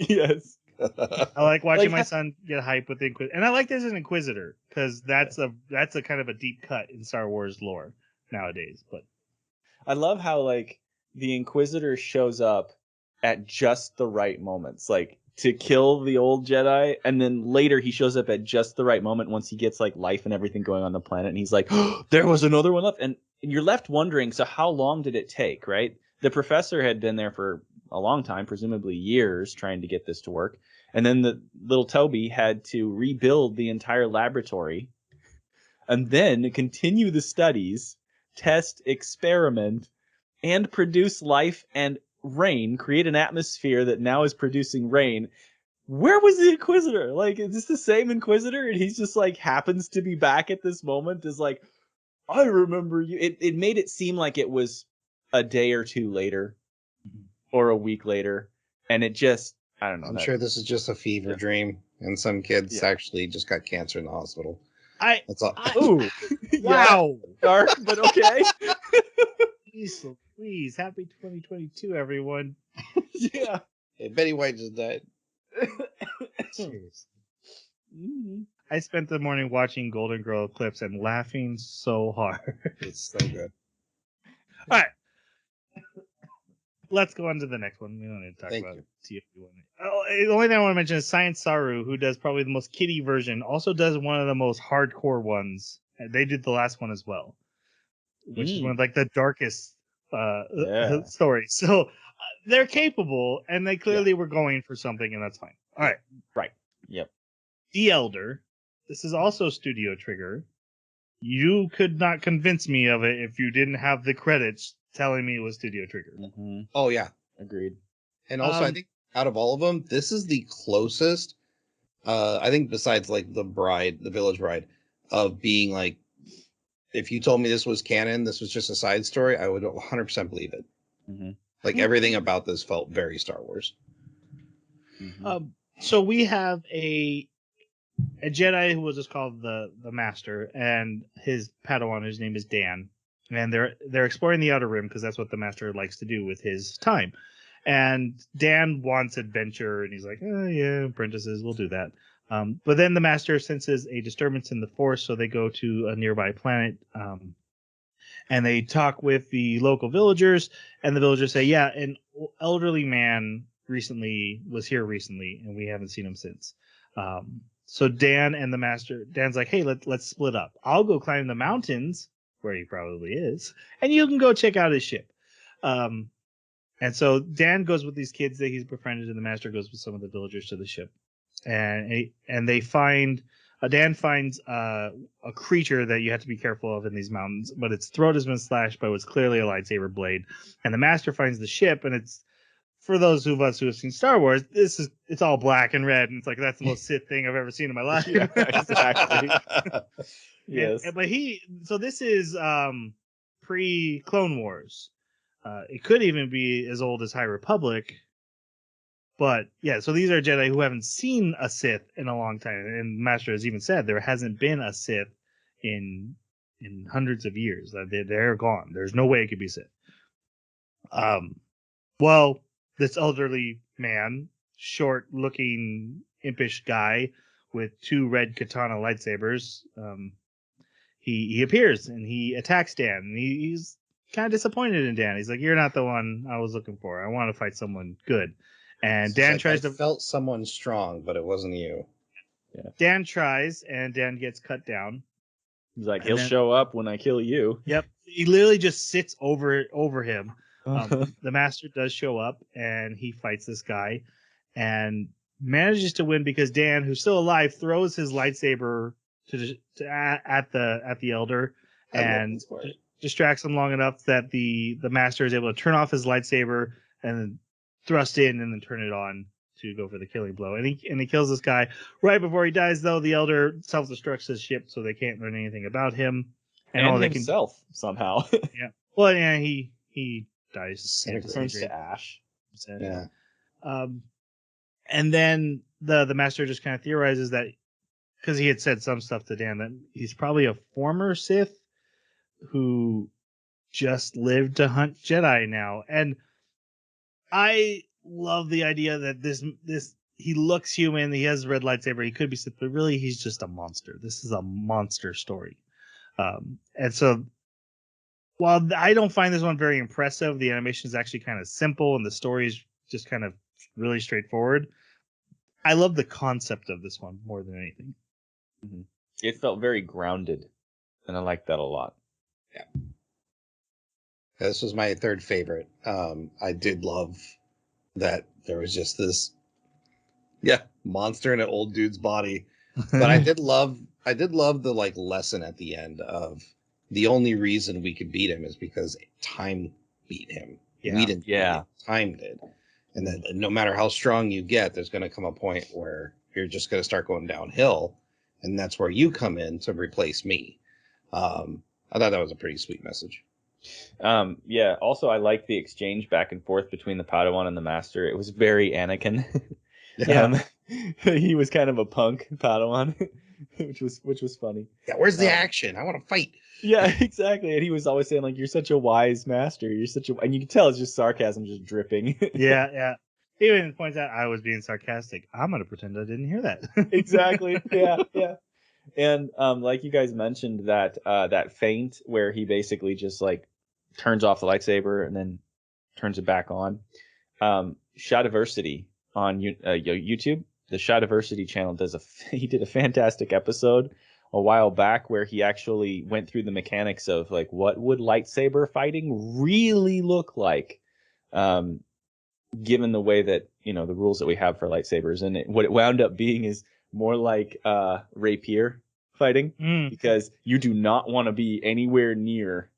Yes. I like watching Like, my son get hype with the Inquisitor, and I like this as an Inquisitor because that's a kind of a deep cut in Star Wars lore nowadays. But I love how like the Inquisitor shows up at just the right moments, like to kill the old Jedi, and then later he shows up at just the right moment once he gets like life and everything going on the planet, and he's like, oh, there was another one left, and you're left wondering, so how long did it take, right? The professor had been there for a long time, presumably years, trying to get this to work. And then the little Toby had to rebuild the entire laboratory and then continue the studies, test, experiment, and produce life and rain, create an atmosphere that now is producing rain. Where was the Inquisitor? Like, is this the same Inquisitor? And he's just like happens to be back at this moment. Is like, I remember you. It made it seem like it was a day or two later or a week later. And it just, I don't know. I'm sure this is just a fever dream, and some kids actually just got cancer in the hospital. That's all. Ooh. wow, Dark, but okay. please, happy 2022, everyone. Yeah. Hey, Betty White just died. Seriously. I spent the morning watching Golden Girl clips and laughing so hard. It's so good. All right. Let's go on to the next one. We don't need to talk Thank about you. TFU1. Oh, the only thing I want to mention is Science Saru, who does probably the most kiddie version, also does one of the most hardcore ones. They did the last one as well, which is one of like the darkest stories. So they're capable, and they clearly were going for something, and that's fine. All right. Right. Yep. The Elder. This is also Studio Trigger. You could not convince me of it if you didn't have the credits telling me it was Studio Trigger. Mm-hmm. Oh yeah, Agreed. and also I think out of all of them, this is the closest. I think besides like the Village Bride, of being like, if you told me this was canon, this was just a side story, I would 100% believe it. Mm-hmm. Like everything about this felt very Star Wars. Mm-hmm. So we have a Jedi who was just called the Master, and his Padawan, his name is Dan, and they're exploring the Outer Rim because that's what the Master likes to do with his time. And Dan wants adventure, and he's like, oh, yeah, apprentices, we'll do that. But then the Master senses a disturbance in the Force, so they go to a nearby planet, and they talk with the local villagers, and the villagers say, yeah, an elderly man was here recently, and we haven't seen him since. So Dan and the Master, Dan's like, hey, let's split up. I'll go climb the mountains, where he probably is, and you can go check out his ship. And so Dan goes with these kids that he's befriended, and the Master goes with some of the villagers to the ship. And they find Dan finds a creature that you have to be careful of in these mountains, but its throat has been slashed by what's clearly a lightsaber blade. And the Master finds the ship, and it's, for those of us who have seen Star Wars, it's all black and red, and it's like that's the most Sith thing I've ever seen in my life. Yeah, exactly. Yes. But this is pre Clone Wars. It could even be as old as High Republic. But yeah, so these are Jedi who haven't seen a Sith in a long time, and Master has even said there hasn't been a Sith in hundreds of years. They're gone. There's no way it could be Sith. Well, this elderly man, short-looking, impish guy with 2 red katana lightsabers, he appears and he attacks Dan. And he's kind of disappointed in Dan. He's like, "You're not the one I was looking for. I want to fight someone good." And Dan tries to felt someone strong, but it wasn't you. Yeah. Dan tries, and Dan gets cut down. He's like, he'll show up when I kill you. Yep. He literally just sits over him. The Master does show up, and he fights this guy, and manages to win because Dan, who's still alive, throws his lightsaber at the Elder, and distracts him long enough that the Master is able to turn off his lightsaber and thrust in and then turn it on to go for the killing blow. And he kills this guy. Right before he dies, though, the Elder self-destructs his ship so they can't learn anything about him. And all himself, somehow. Yeah. Well, yeah, he dies. Turns to ash. Yeah. And then the Master just kind of theorizes that, because he had said some stuff to Dan, that he's probably a former Sith who just lived to hunt Jedi now. And I love the idea that this he looks human, he has a red lightsaber, he could be Sith, but really he's just a monster. This is a monster story. And so while I don't find this one very impressive, the animation is actually kind of simple and the story is just kind of really straightforward. I love the concept of this one more than anything. Mm-hmm. It felt very grounded, and I like that a lot. Yeah. This was my 3rd favorite. I did love that there was just this, monster in an old dude's body. But I did love the like lesson at the end of the only reason we could beat him is because time beat him. Yeah. We didn't. Yeah. Time did. And then no matter how strong you get, there's going to come a point where you're just going to start going downhill. And that's where you come in to replace me. I thought that was a pretty sweet message. Yeah. Also, I like the exchange back and forth between the Padawan and the Master. It was very Anakin. Yeah. He was kind of a punk Padawan, which was funny. Yeah. Where's the action? I want to fight. Yeah, exactly. And he was always saying like, "You're such a wise master. You're such a," and you can tell it's just sarcasm, just dripping. Yeah. He even points out I was being sarcastic. I'm gonna pretend I didn't hear that. Exactly. Yeah. And like you guys mentioned that feint where he basically just like turns off the lightsaber and then turns it back on. Shadiversity on YouTube, the Shadiversity channel he did a fantastic episode a while back where he actually went through the mechanics of like what would lightsaber fighting really look like, given the way that the rules that we have for lightsabers, and what it wound up being is more like rapier fighting, because you do not want to be anywhere near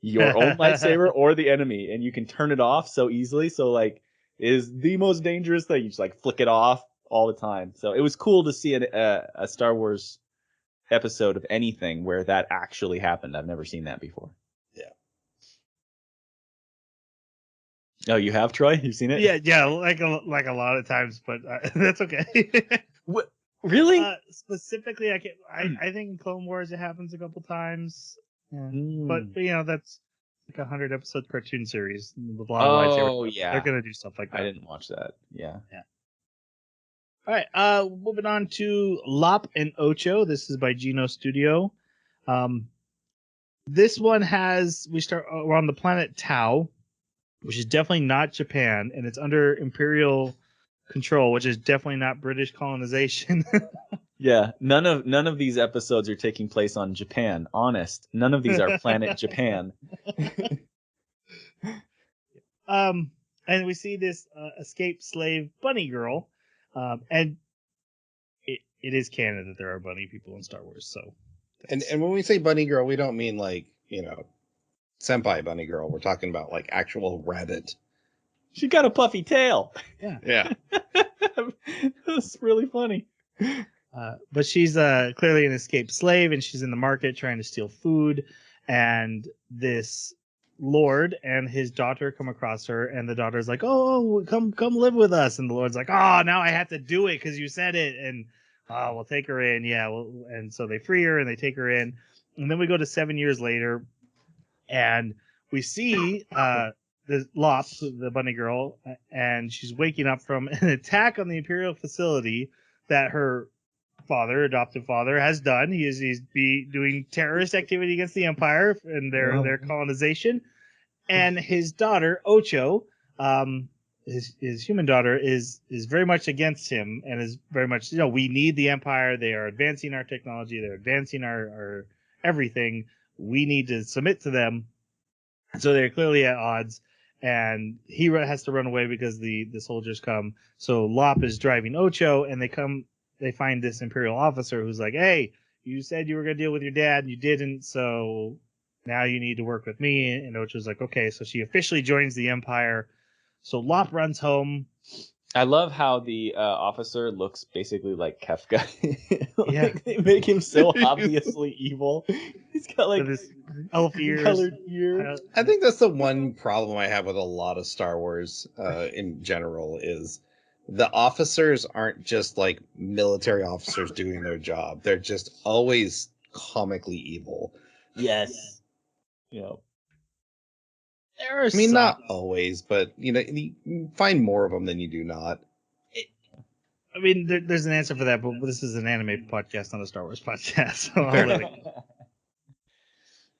your own lightsaber or the enemy, and you can turn it off so easily. So like, it is the most dangerous thing. You just like flick it off all the time. So it was cool to see a Star Wars episode of anything where that actually happened. I've never seen that before. Yeah. Oh, you have, Troy? You've seen it? Yeah, like a lot of times, but that's okay. What? Really? Specifically, I think in Clone Wars it happens a couple times, but that's like a 100 episode cartoon series with a lot of lightsaber. Oh yeah, they're gonna do stuff like that. I didn't watch that. Yeah. All right, moving on to Lop and Ocho. This is by Geno Studio. This one we're on the planet Tau, which is definitely not Japan, and it's under Imperial control, which is definitely not British colonization. Yeah, none of these episodes are taking place on Japan. Honest, none of these are planet Japan. And we see this escaped slave bunny girl, and it is canon that there are bunny people in Star Wars. So, And when we say bunny girl, we don't mean like, senpai bunny girl. We're talking about like actual rabbit. She got a puffy tail. Yeah. That's really funny. But she's clearly an escaped slave, and she's in the market trying to steal food. And this lord and his daughter come across her, and the daughter's like, "Oh, come live with us." And the lord's like, "Oh, now I have to do it because you said it." And we'll take her in. Yeah. Well, and so they free her and they take her in. And then we go to 7 years later, and we see the Lop, the bunny girl, and she's waking up from an attack on the Imperial facility that her adoptive father, has done. He's doing terrorist activity against the Empire and their colonization. And his daughter, Ocho, his human daughter, is very much against him and is very much, we need the Empire. They are advancing our technology. They're advancing our everything. We need to submit to them. So they're clearly at odds. And he has to run away because the soldiers come. So Lop is driving Ocho, and they find this Imperial officer who's like, "Hey, you said you were going to deal with your dad, and you didn't, so now you need to work with me." And Ocho's like, "Okay." So she officially joins the Empire. So Lop runs home. I love how the officer looks basically like Kefka. Yeah. They make him so obviously evil. He's got like With his elf ears. colored ear. I think that's the one problem I have with a lot of Star Wars in general is the officers aren't just like military officers doing their job. They're just always comically evil. Yes. Yeah. There are Not always, but you find more of them than you do not. I mean, there's an answer for that, but this is an anime podcast, not a Star Wars podcast. So I'll let it go.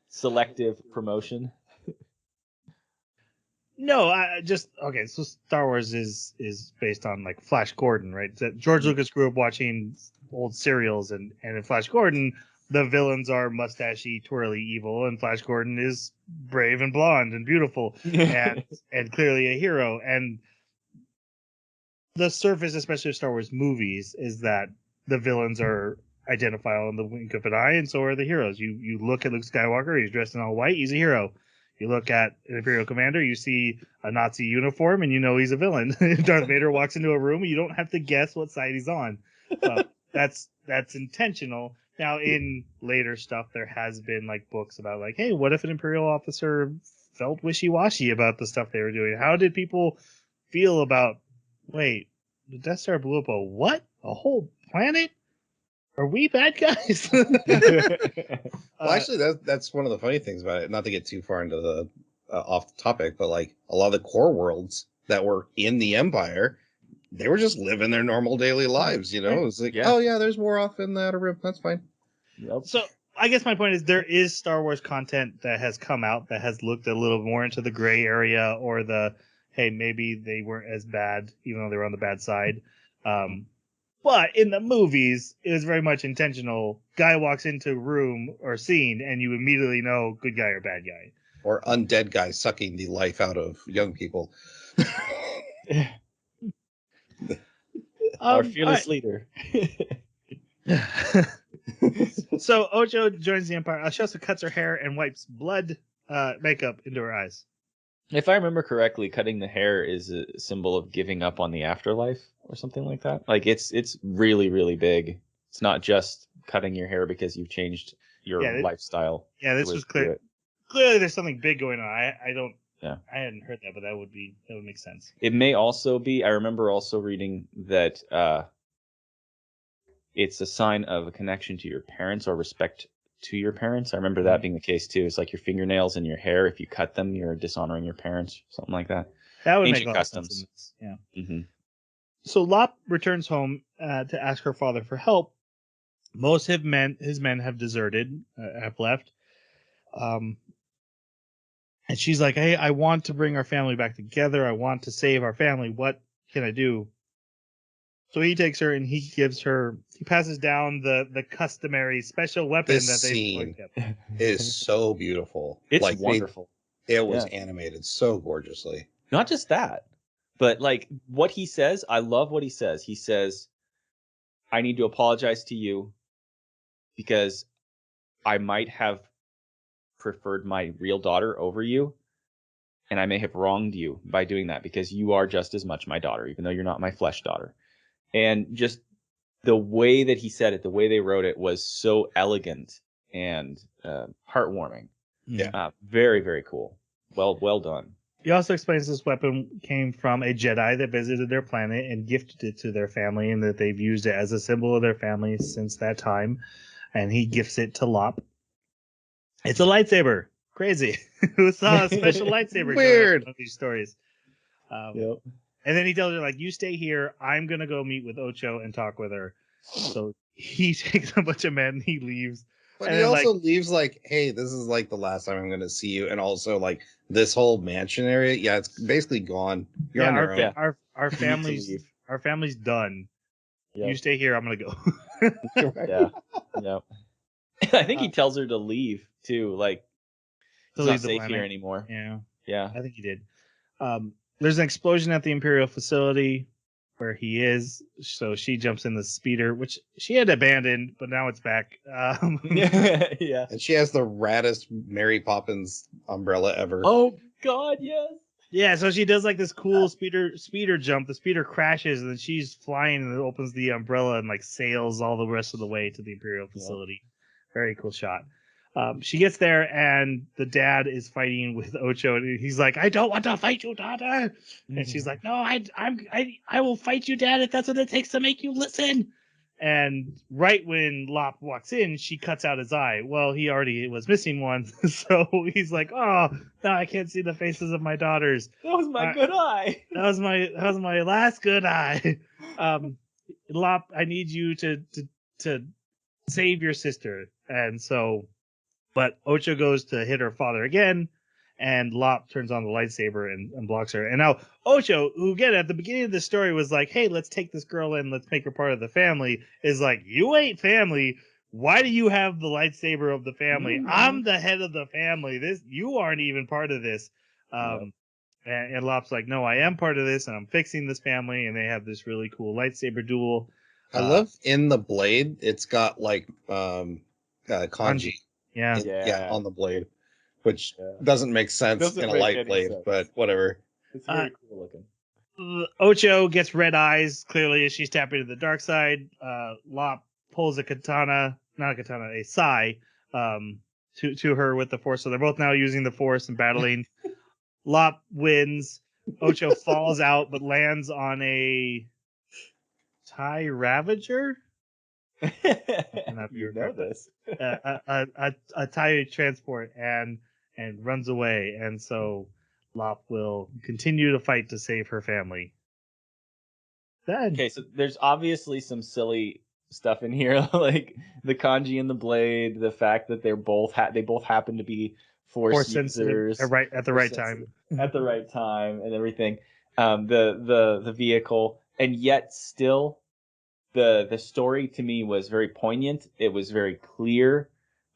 Selective promotion. No, okay. So Star Wars is based on like Flash Gordon, right? That George Lucas grew up watching old serials, and in Flash Gordon, the villains are mustachy, twirly, evil, and Flash Gordon is brave and blonde and beautiful, and clearly a hero. And the surface, especially of Star Wars movies, is that the villains are identifiable in the wink of an eye, and so are the heroes. You look at Luke Skywalker; he's dressed in all white; he's a hero. You look at an Imperial commander, you see a Nazi uniform, and you know he's a villain. Darth Vader walks into a room, you don't have to guess what side he's on. That's intentional. Now, in later stuff, there has been like books about like, hey, what if an Imperial officer felt wishy-washy about the stuff they were doing? How did people feel about, wait, the Death Star blew up a what? A whole planet? Are we bad guys? Well, actually, that's one of the funny things about it. Not to get too far into the off the topic, but like a lot of the core worlds that were in the Empire, they were just living their normal daily lives. It was like, oh yeah, there's war off in the Outer Rim. That's fine. Yep. So I guess my point is there is Star Wars content that has come out that has looked a little more into the gray area, or the, hey, maybe they weren't as bad, even though they were on the bad side. But in the movies, it was very much intentional. Guy walks into a room or scene, and you immediately know good guy or bad guy. Or undead guys sucking the life out of young people. Our fearless leader. So Ocho joins the Empire. She also cuts her hair and wipes blood makeup into her eyes. If I remember correctly, cutting the hair is a symbol of giving up on the afterlife or something like that. Like it's really, really big. It's not just cutting your hair because you've changed your lifestyle. Yeah, this was clear. Clearly, there's something big going on. I don't. Yeah. I hadn't heard that, but that would make sense. It may also be. I remember also reading that it's a sign of a connection to your parents or respect to your parents. I remember that being the case too. It's like your fingernails and your hair. If you cut them, you're dishonoring your parents, something like that. That would Ancient make a lot customs. of sense. Yeah. Mm-hmm. So Lop returns home to ask her father for help. Most of his men have deserted, have left. And she's like, "Hey, I want to bring our family back together. I want to save our family. What can I do?" So he takes her and he passes down the customary special weapon This that they scene is so beautiful. It's like wonderful. It was animated so gorgeously. Not just that, but like what he says, I love what he says. He says, I need to apologize to you because I might have preferred my real daughter over you, and I may have wronged you by doing that because you are just as much my daughter, even though you're not my flesh daughter. And just the way that he said it, the way they wrote it was so elegant and heartwarming. Yeah. Very, very cool. Well done. He also explains this weapon came from a Jedi that visited their planet and gifted it to their family, and that they've used it as a symbol of their family since that time. And he gifts it to Lop. It's a lightsaber. Crazy. Who saw a special lightsaber? Weird. One of these stories. Yep. And then he tells her, like, you stay here. I'm going to go meet with Ocho and talk with her. So he takes a bunch of men and he leaves. But And he then, also leaves like, hey, this is like the last time I'm going to see you. And also like this whole mansion area. Yeah, it's basically gone. You're on your own. Our You need to family's leave. our family's done. Yep. You stay here. I'm going to go. Yeah. Yep. I think he tells her to leave too. Like, To it's leave not the safe planet. here anymore. Yeah, Yeah. I think he did. There's an explosion at the Imperial facility where he is. So she jumps in the speeder, which she had abandoned, but now it's back. Yeah. And she has the raddest Mary Poppins umbrella ever. Oh God, yes. Yeah, so she does like this cool speeder jump. The speeder crashes and then she's flying and it opens the umbrella and like sails all the rest of the way to the Imperial facility. Very cool shot. She gets there and the dad is fighting with Ocho and he's like, "I don't want to fight you, daughter." And she's like, "No, I will fight you, Dad, if that's what it takes to make you listen." And right when Lop walks in, she cuts out his eye. Well, he already was missing one, so he's like, "Oh, now I can't see the faces of my daughters." That was my good eye. That was my last good eye. Lop, I need you to save your sister. And so, but Ocho goes to hit her father again, and Lop turns on the lightsaber and blocks her. And now Ocho, who again at the beginning of the story was like, "Hey, let's take this girl in, let's make her part of the family," is like, "You ain't family. Why do you have the lightsaber of the family? Mhm. I'm the head of the family. You aren't even part of this." And Lop's like, "No, I am part of this, and I'm fixing this family." And they have this really cool lightsaber duel. I love in the blade, it's got like kanji. Yeah. Yeah. On the blade, which Yeah. doesn't make sense Doesn't in a make light any blade, sense. but whatever. It's very cool looking. Ocho gets red eyes, clearly, as she's tapping to the dark side. Lop pulls a katana, not a katana, a sai, to her with the force. So they're both now using the force and battling. Lop wins. Ocho falls out, but lands on a TIE Ravager. You know this. A TIE transport and runs away. And so Lop will continue to fight to save her family. Then, Okay, so there's obviously some silly stuff in here, like the kanji and the blade, the fact that they both happen to be force sensitive users at the right time. at the right time, and everything. The vehicle, and yet still, the story to me was very poignant. It was very clear.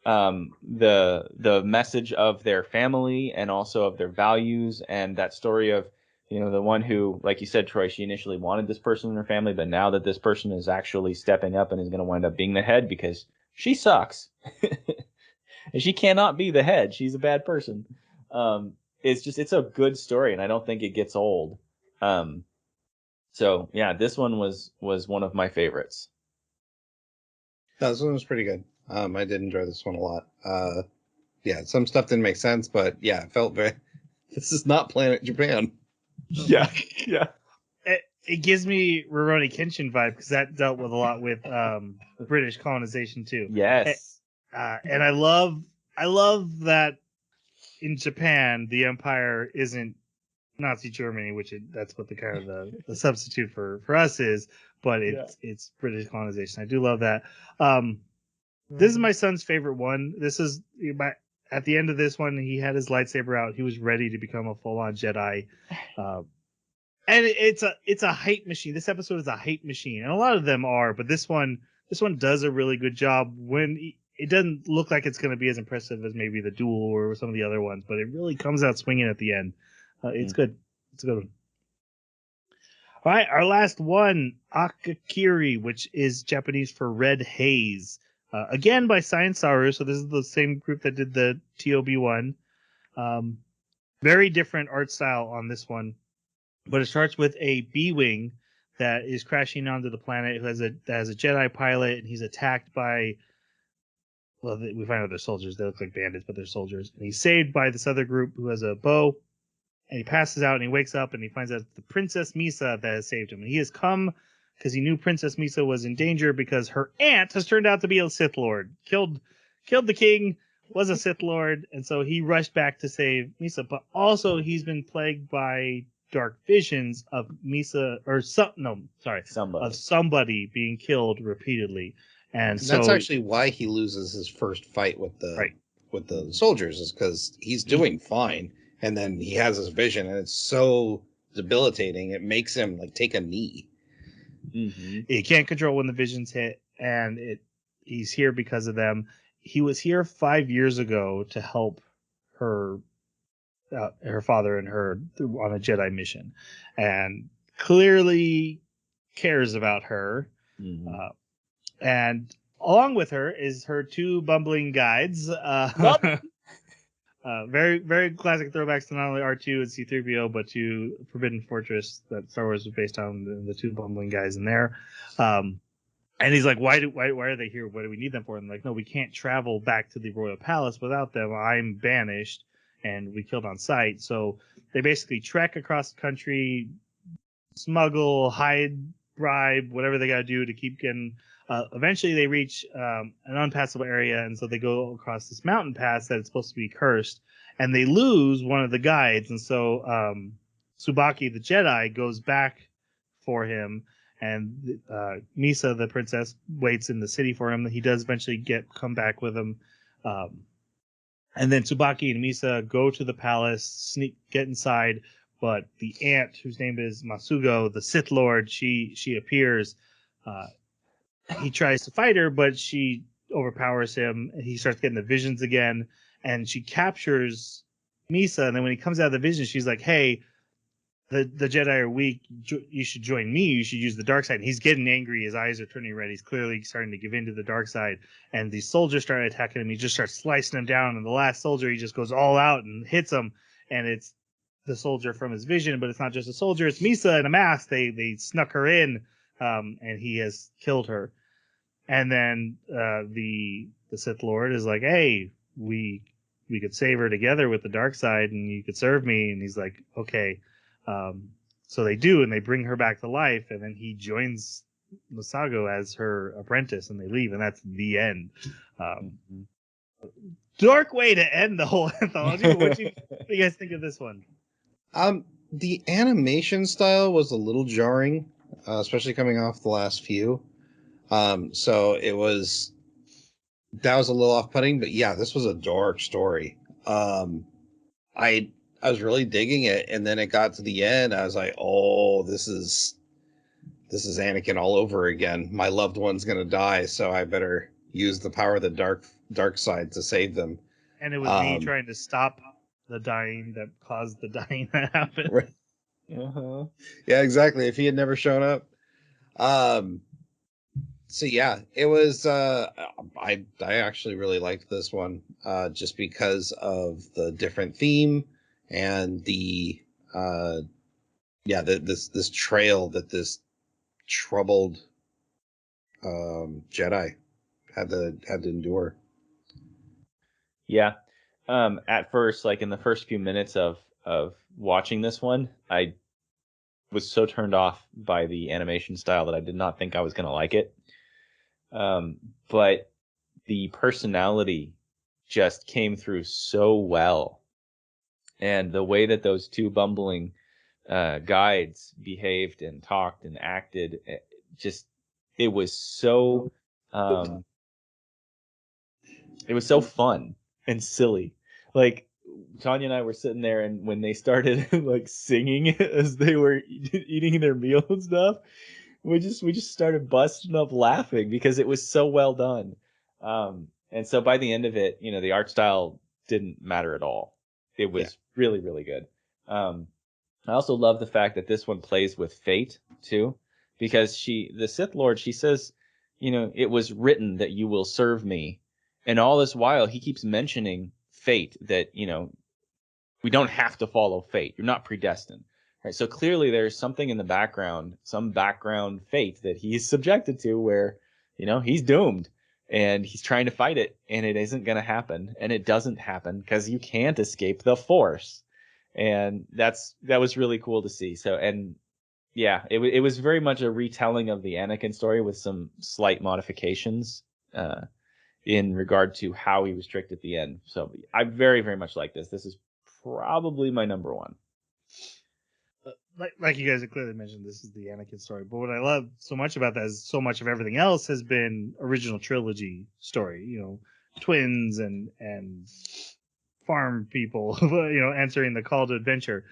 The message of their family and also of their values, and that story of, the one who, like you said, Troy, she initially wanted this person in her family, but now that this person is actually stepping up and is going to wind up being the head because she sucks. And she cannot be the head. She's a bad person. It's a good story, and I don't think it gets old. So yeah, this one was one of my favorites. No, this one was pretty good. I did enjoy this one a lot. Yeah, some stuff didn't make sense, but yeah, it felt very. This is not Planet Japan. Yeah, yeah. It gives me Rurouni Kenshin vibe because that dealt with a lot with British colonization too. Yes. And I love that in Japan the empire isn't Nazi Germany, which that's what the kind of the substitute for us is, but it's British colonization. I do love that. This is my son's favorite one. This is at the end of this one, he had his lightsaber out. He was ready to become a full-on Jedi. And it's a hype machine. This episode is a hype machine, and a lot of them are, but this one does a really good job. When it doesn't look like it's going to be as impressive as maybe the Duel or some of the other ones, but it really comes out swinging at the end. It's good. It's a good one. All right, our last one, Akakiri, which is Japanese for red haze. Again by Science Saru, so this is the same group that did the TOB one. Very different art style on this one, but it starts with a B-wing that is crashing onto the planet that has a Jedi pilot, and he's attacked by, well, we find out they're soldiers. They look like bandits, but they're soldiers. And he's saved by this other group who has a bow, and he passes out and he wakes up and he finds out it's the Princess Misa that has saved him. And he has come because he knew Princess Misa was in danger because her aunt has turned out to be a Sith Lord. Killed the king, was a Sith Lord, and so he rushed back to save Misa. But also he's been plagued by dark visions of Misa of somebody being killed repeatedly. And so that's actually why he loses his first fight with the soldiers, is because he's doing fine. And then he has this vision, and it's so debilitating. It makes him like take a knee. Mm-hmm. He can't control when the visions hit, and he's here because of them. He was here 5 years ago to help her father and her on a Jedi mission, and clearly cares about her. Mm-hmm. And along with her is her two bumbling guides. Very, very classic throwbacks to not only R2 and C-3PO, but to Forbidden Fortress that Star Wars was based on, the two bumbling guys in there. And he's like, why are they here? What do we need them for? And like, no, we can't travel back to the Royal Palace without them. I'm banished and we killed on sight. So they basically trek across the country, smuggle, hide, bribe, whatever they got to do to keep getting. Eventually, they reach an unpassable area, and so they go across this mountain pass that is supposed to be cursed, and they lose one of the guides, and so Tsubaki the Jedi goes back for him, and Misa the princess waits in the city for him. He does eventually come back with him, and then Tsubaki and Misa go to the palace, get inside, but the aunt, whose name is Masugo, the Sith Lord, she appears. He tries to fight her, but she overpowers him. He starts getting the visions again, and she captures Misa. And then when he comes out of the vision, she's like, "Hey, the Jedi are weak. You should join me. You should use the dark side." And he's getting angry. His eyes are turning red. He's clearly starting to give in to the dark side. And these soldiers start attacking him. He just starts slicing them down. And the last soldier, he just goes all out and hits him. And it's the soldier from his vision, but it's not just a soldier. It's Misa in a mask. They snuck her in. And he has killed her. And then the Sith Lord is like, "Hey, we could save her together with the dark side, and you could serve me." And he's like, "Okay." So they do, and they bring her back to life. And then he joins Masago as her apprentice, and they leave, and that's the end. Dark way to end the whole anthology. But what do you guys think of this one? The animation style was a little jarring. Especially coming off the last few. So that was a little off-putting, but yeah, this was a dark story. I was really digging it, and then it got to the end. I was like, "Oh, this is Anakin all over again. My loved one's gonna die, so I better use the power of the dark side to save them." And it was me trying to stop the dying that caused the dying to happen. Right. Uh-huh. Yeah, exactly. If he had never shown up. So yeah, it was. I actually really liked this one, just because of the different theme and the this trail that this troubled Jedi had to endure. Yeah. At first, like in the first few minutes of watching this one, I was so turned off by the animation style that I did not think I was going to like it. But the personality just came through so well. And the way that those two bumbling guides behaved and talked and acted, it was so fun and silly. Like, Tanya and I were sitting there, and when they started like singing as they were eating their meal and stuff, we just started busting up laughing because it was so well done. And so by the end of it, the art style didn't matter at all. It was really, really good. I also love the fact that this one plays with fate too, because the Sith Lord, she says, it was written that you will serve me, and all this while he keeps mentioning fate, that we don't have to follow fate. You're not predestined, right? So clearly there's something in the background, some background fate that he's subjected to, where he's doomed, and he's trying to fight it, and it isn't going to happen, and it doesn't happen because you can't escape the Force. And that was really cool to see. So, and yeah, it was very much a retelling of the Anakin story with some slight modifications in regard to how he was tricked at the end. So I very, very much like this. This is probably my number one. Like you guys have clearly mentioned, this is the Anakin story. But what I love so much about that is so much of everything else has been original trilogy story. Twins and farm people, answering the call to adventure.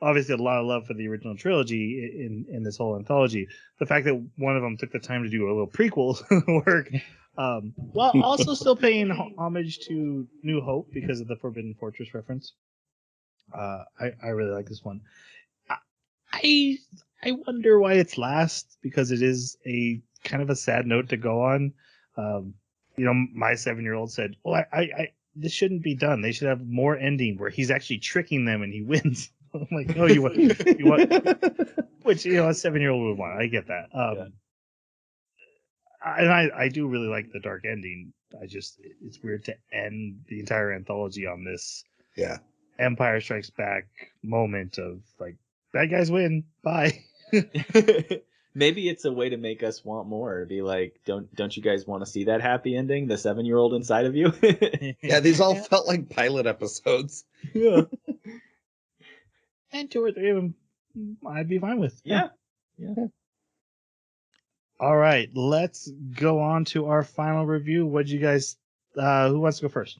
Obviously, a lot of love for the original trilogy in this whole anthology. The fact that one of them took the time to do a little prequel work, while also still paying homage to New Hope because of the Forbidden Fortress reference. I really like this one. I wonder why it's last, because it is a kind of a sad note to go on. My 7-year-old said, "Well, I this shouldn't be done. They should have more ending where he's actually tricking them and he wins." I'm like, "No, you want," which a 7-year-old would want. I get that. And I do really like the dark ending. It's weird to end the entire anthology on this Empire Strikes Back moment of like, bad guys win, bye. Maybe it's a way to make us want more. To be like, don't you guys want to see that happy ending? The 7-year-old inside of you. Yeah, these all felt like pilot episodes. Yeah. And 2 or 3 of them I'd be fine with. Yeah. All right, let's go on to our final review. What'd you guys? Who wants to go first?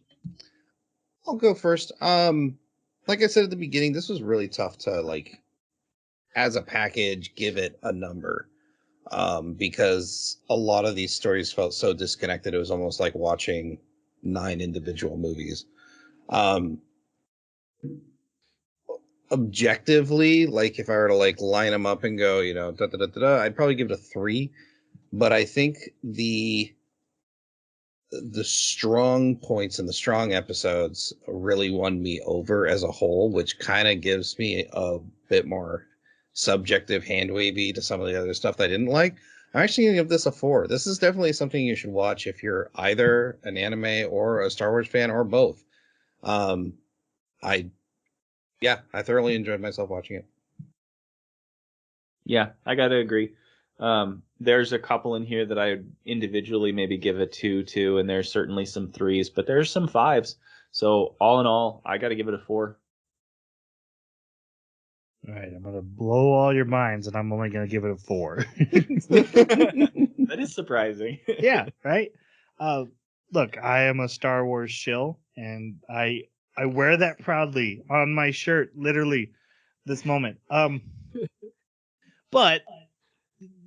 I'll go first. Like I said at the beginning, this was really tough to as a package give it a number, because a lot of these stories felt so disconnected. It was almost like watching 9 individual movies. Objectively, if I were to line them up and go, I'd probably give it a 3. But I think the strong points and the strong episodes really won me over as a whole, which kind of gives me a bit more subjective hand wavy to some of the other stuff that I didn't like. I'm actually going to give this a 4. This is definitely something you should watch if you're either an anime or a Star Wars fan or both. I thoroughly enjoyed myself watching it. Yeah, I got to agree. There's a couple in here that I individually maybe give a 2 to, and there's certainly some 3s, but there's some 5s. So all in all, I got to give it a 4. All right, I'm going to blow all your minds, and I'm only going to give it a 4. That is surprising. Yeah, right? Look, I am a Star Wars shill, and I wear that proudly on my shirt, literally, this moment. But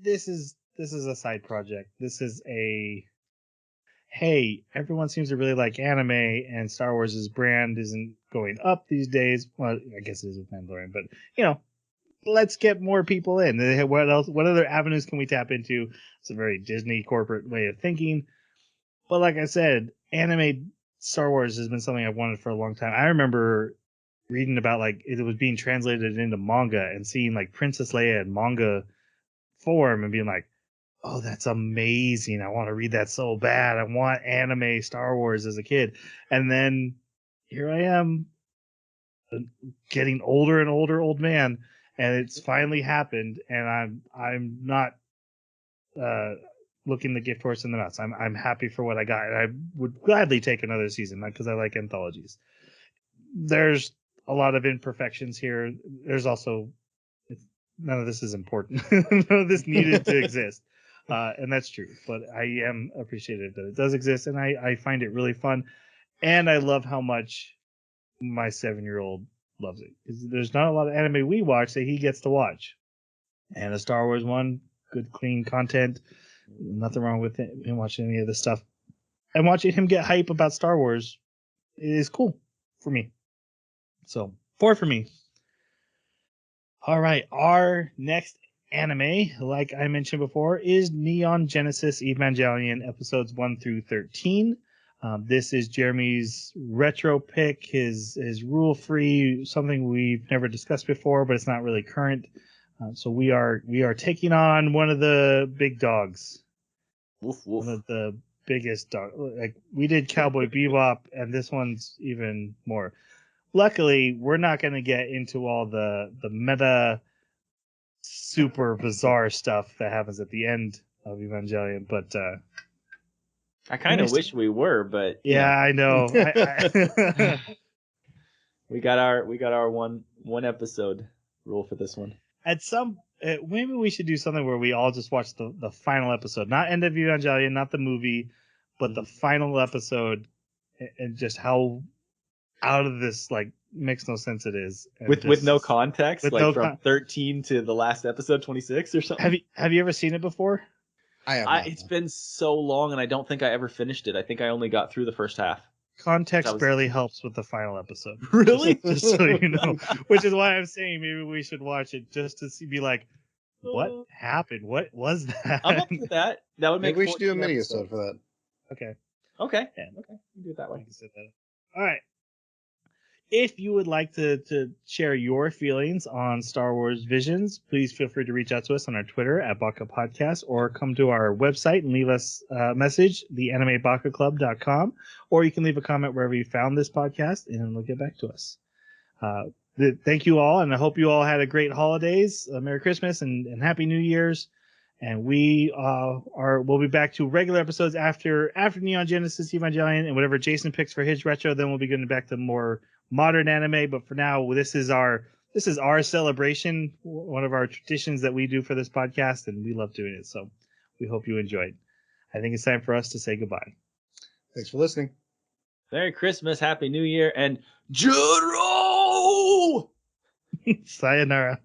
this is a side project. This is hey, everyone seems to really like anime, and Star Wars' brand isn't going up these days. Well, I guess it is with Mandalorian, but let's get more people in. What else? What other avenues can we tap into? It's a very Disney corporate way of thinking. But like I said, anime Star Wars has been something I've wanted for a long time. I remember reading about it was being translated into manga and seeing Princess Leia in manga form and being like, oh, that's amazing. I want to read that so bad. I want anime Star Wars as a kid. And then here I am, getting older and older, old man, and it's finally happened, and I'm not looking the gift horse in the mouth. I'm happy for what I got, and I would gladly take another season, not because I like anthologies. There's a lot of imperfections here. There's also none of this is important. None of this needed to exist. And that's true, but I am appreciative that it does exist, and I find it really fun, and I love how much my 7-year-old loves it. There's not a lot of anime we watch that he gets to watch, and a Star Wars one, good clean content, nothing wrong with him watching any of this stuff, and watching him get hype about Star Wars is cool for me. So 4 for me. All right, our next anime, like I mentioned before, is Neon Genesis Evangelion episodes 1 through 13. This is Jeremy's retro pick, his rule free, something we've never discussed before, but it's not really current. So we are taking on one of the big dogs. Woof woof. One of the biggest dogs. Like we did Cowboy Bebop, and this one's even more. Luckily, we're not going to get into all the meta, super bizarre stuff that happens at the end of Evangelion, but I kind of wish we were, but yeah, I know. we got our one episode rule for this one. At some maybe we should do something where we all just watch the final episode, not end of Evangelion, not the movie, but the final episode, and just how out of this makes no sense it is, with no context, with like no from 13 to the last episode 26 or something. Have you ever seen it before? I have not. It's been so long, and I don't think I ever finished it. I think I only got through the first half. Context barely helps with the final episode. Really? Just so you know, which is why I'm saying maybe we should watch it just to be like, what happened? What was that? I'm up for that. That would make. Maybe we should do a 14 mini episodes. episode for that. Okay. Okay. Yeah. Okay. We can do it that way. All right. If you would like to share your feelings on Star Wars Visions, please feel free to reach out to us on our Twitter at Baka Podcast, or come to our website and leave us a message, theanimebakaclub.com, or you can leave a comment wherever you found this podcast, and we'll get back to us. Thank you all, and I hope you all had a great holidays. Merry Christmas and Happy New Year's. And we'll be back to regular episodes after Neon Genesis Evangelion and whatever Jason picks for his retro. Then we'll be getting back to more modern anime. But for now, this is our celebration, one of our traditions that we do for this podcast, and we love doing it. So we hope you enjoyed. I think it's time for us to say goodbye. Thanks for listening. Merry Christmas, Happy New Year, and Juro! Sayonara.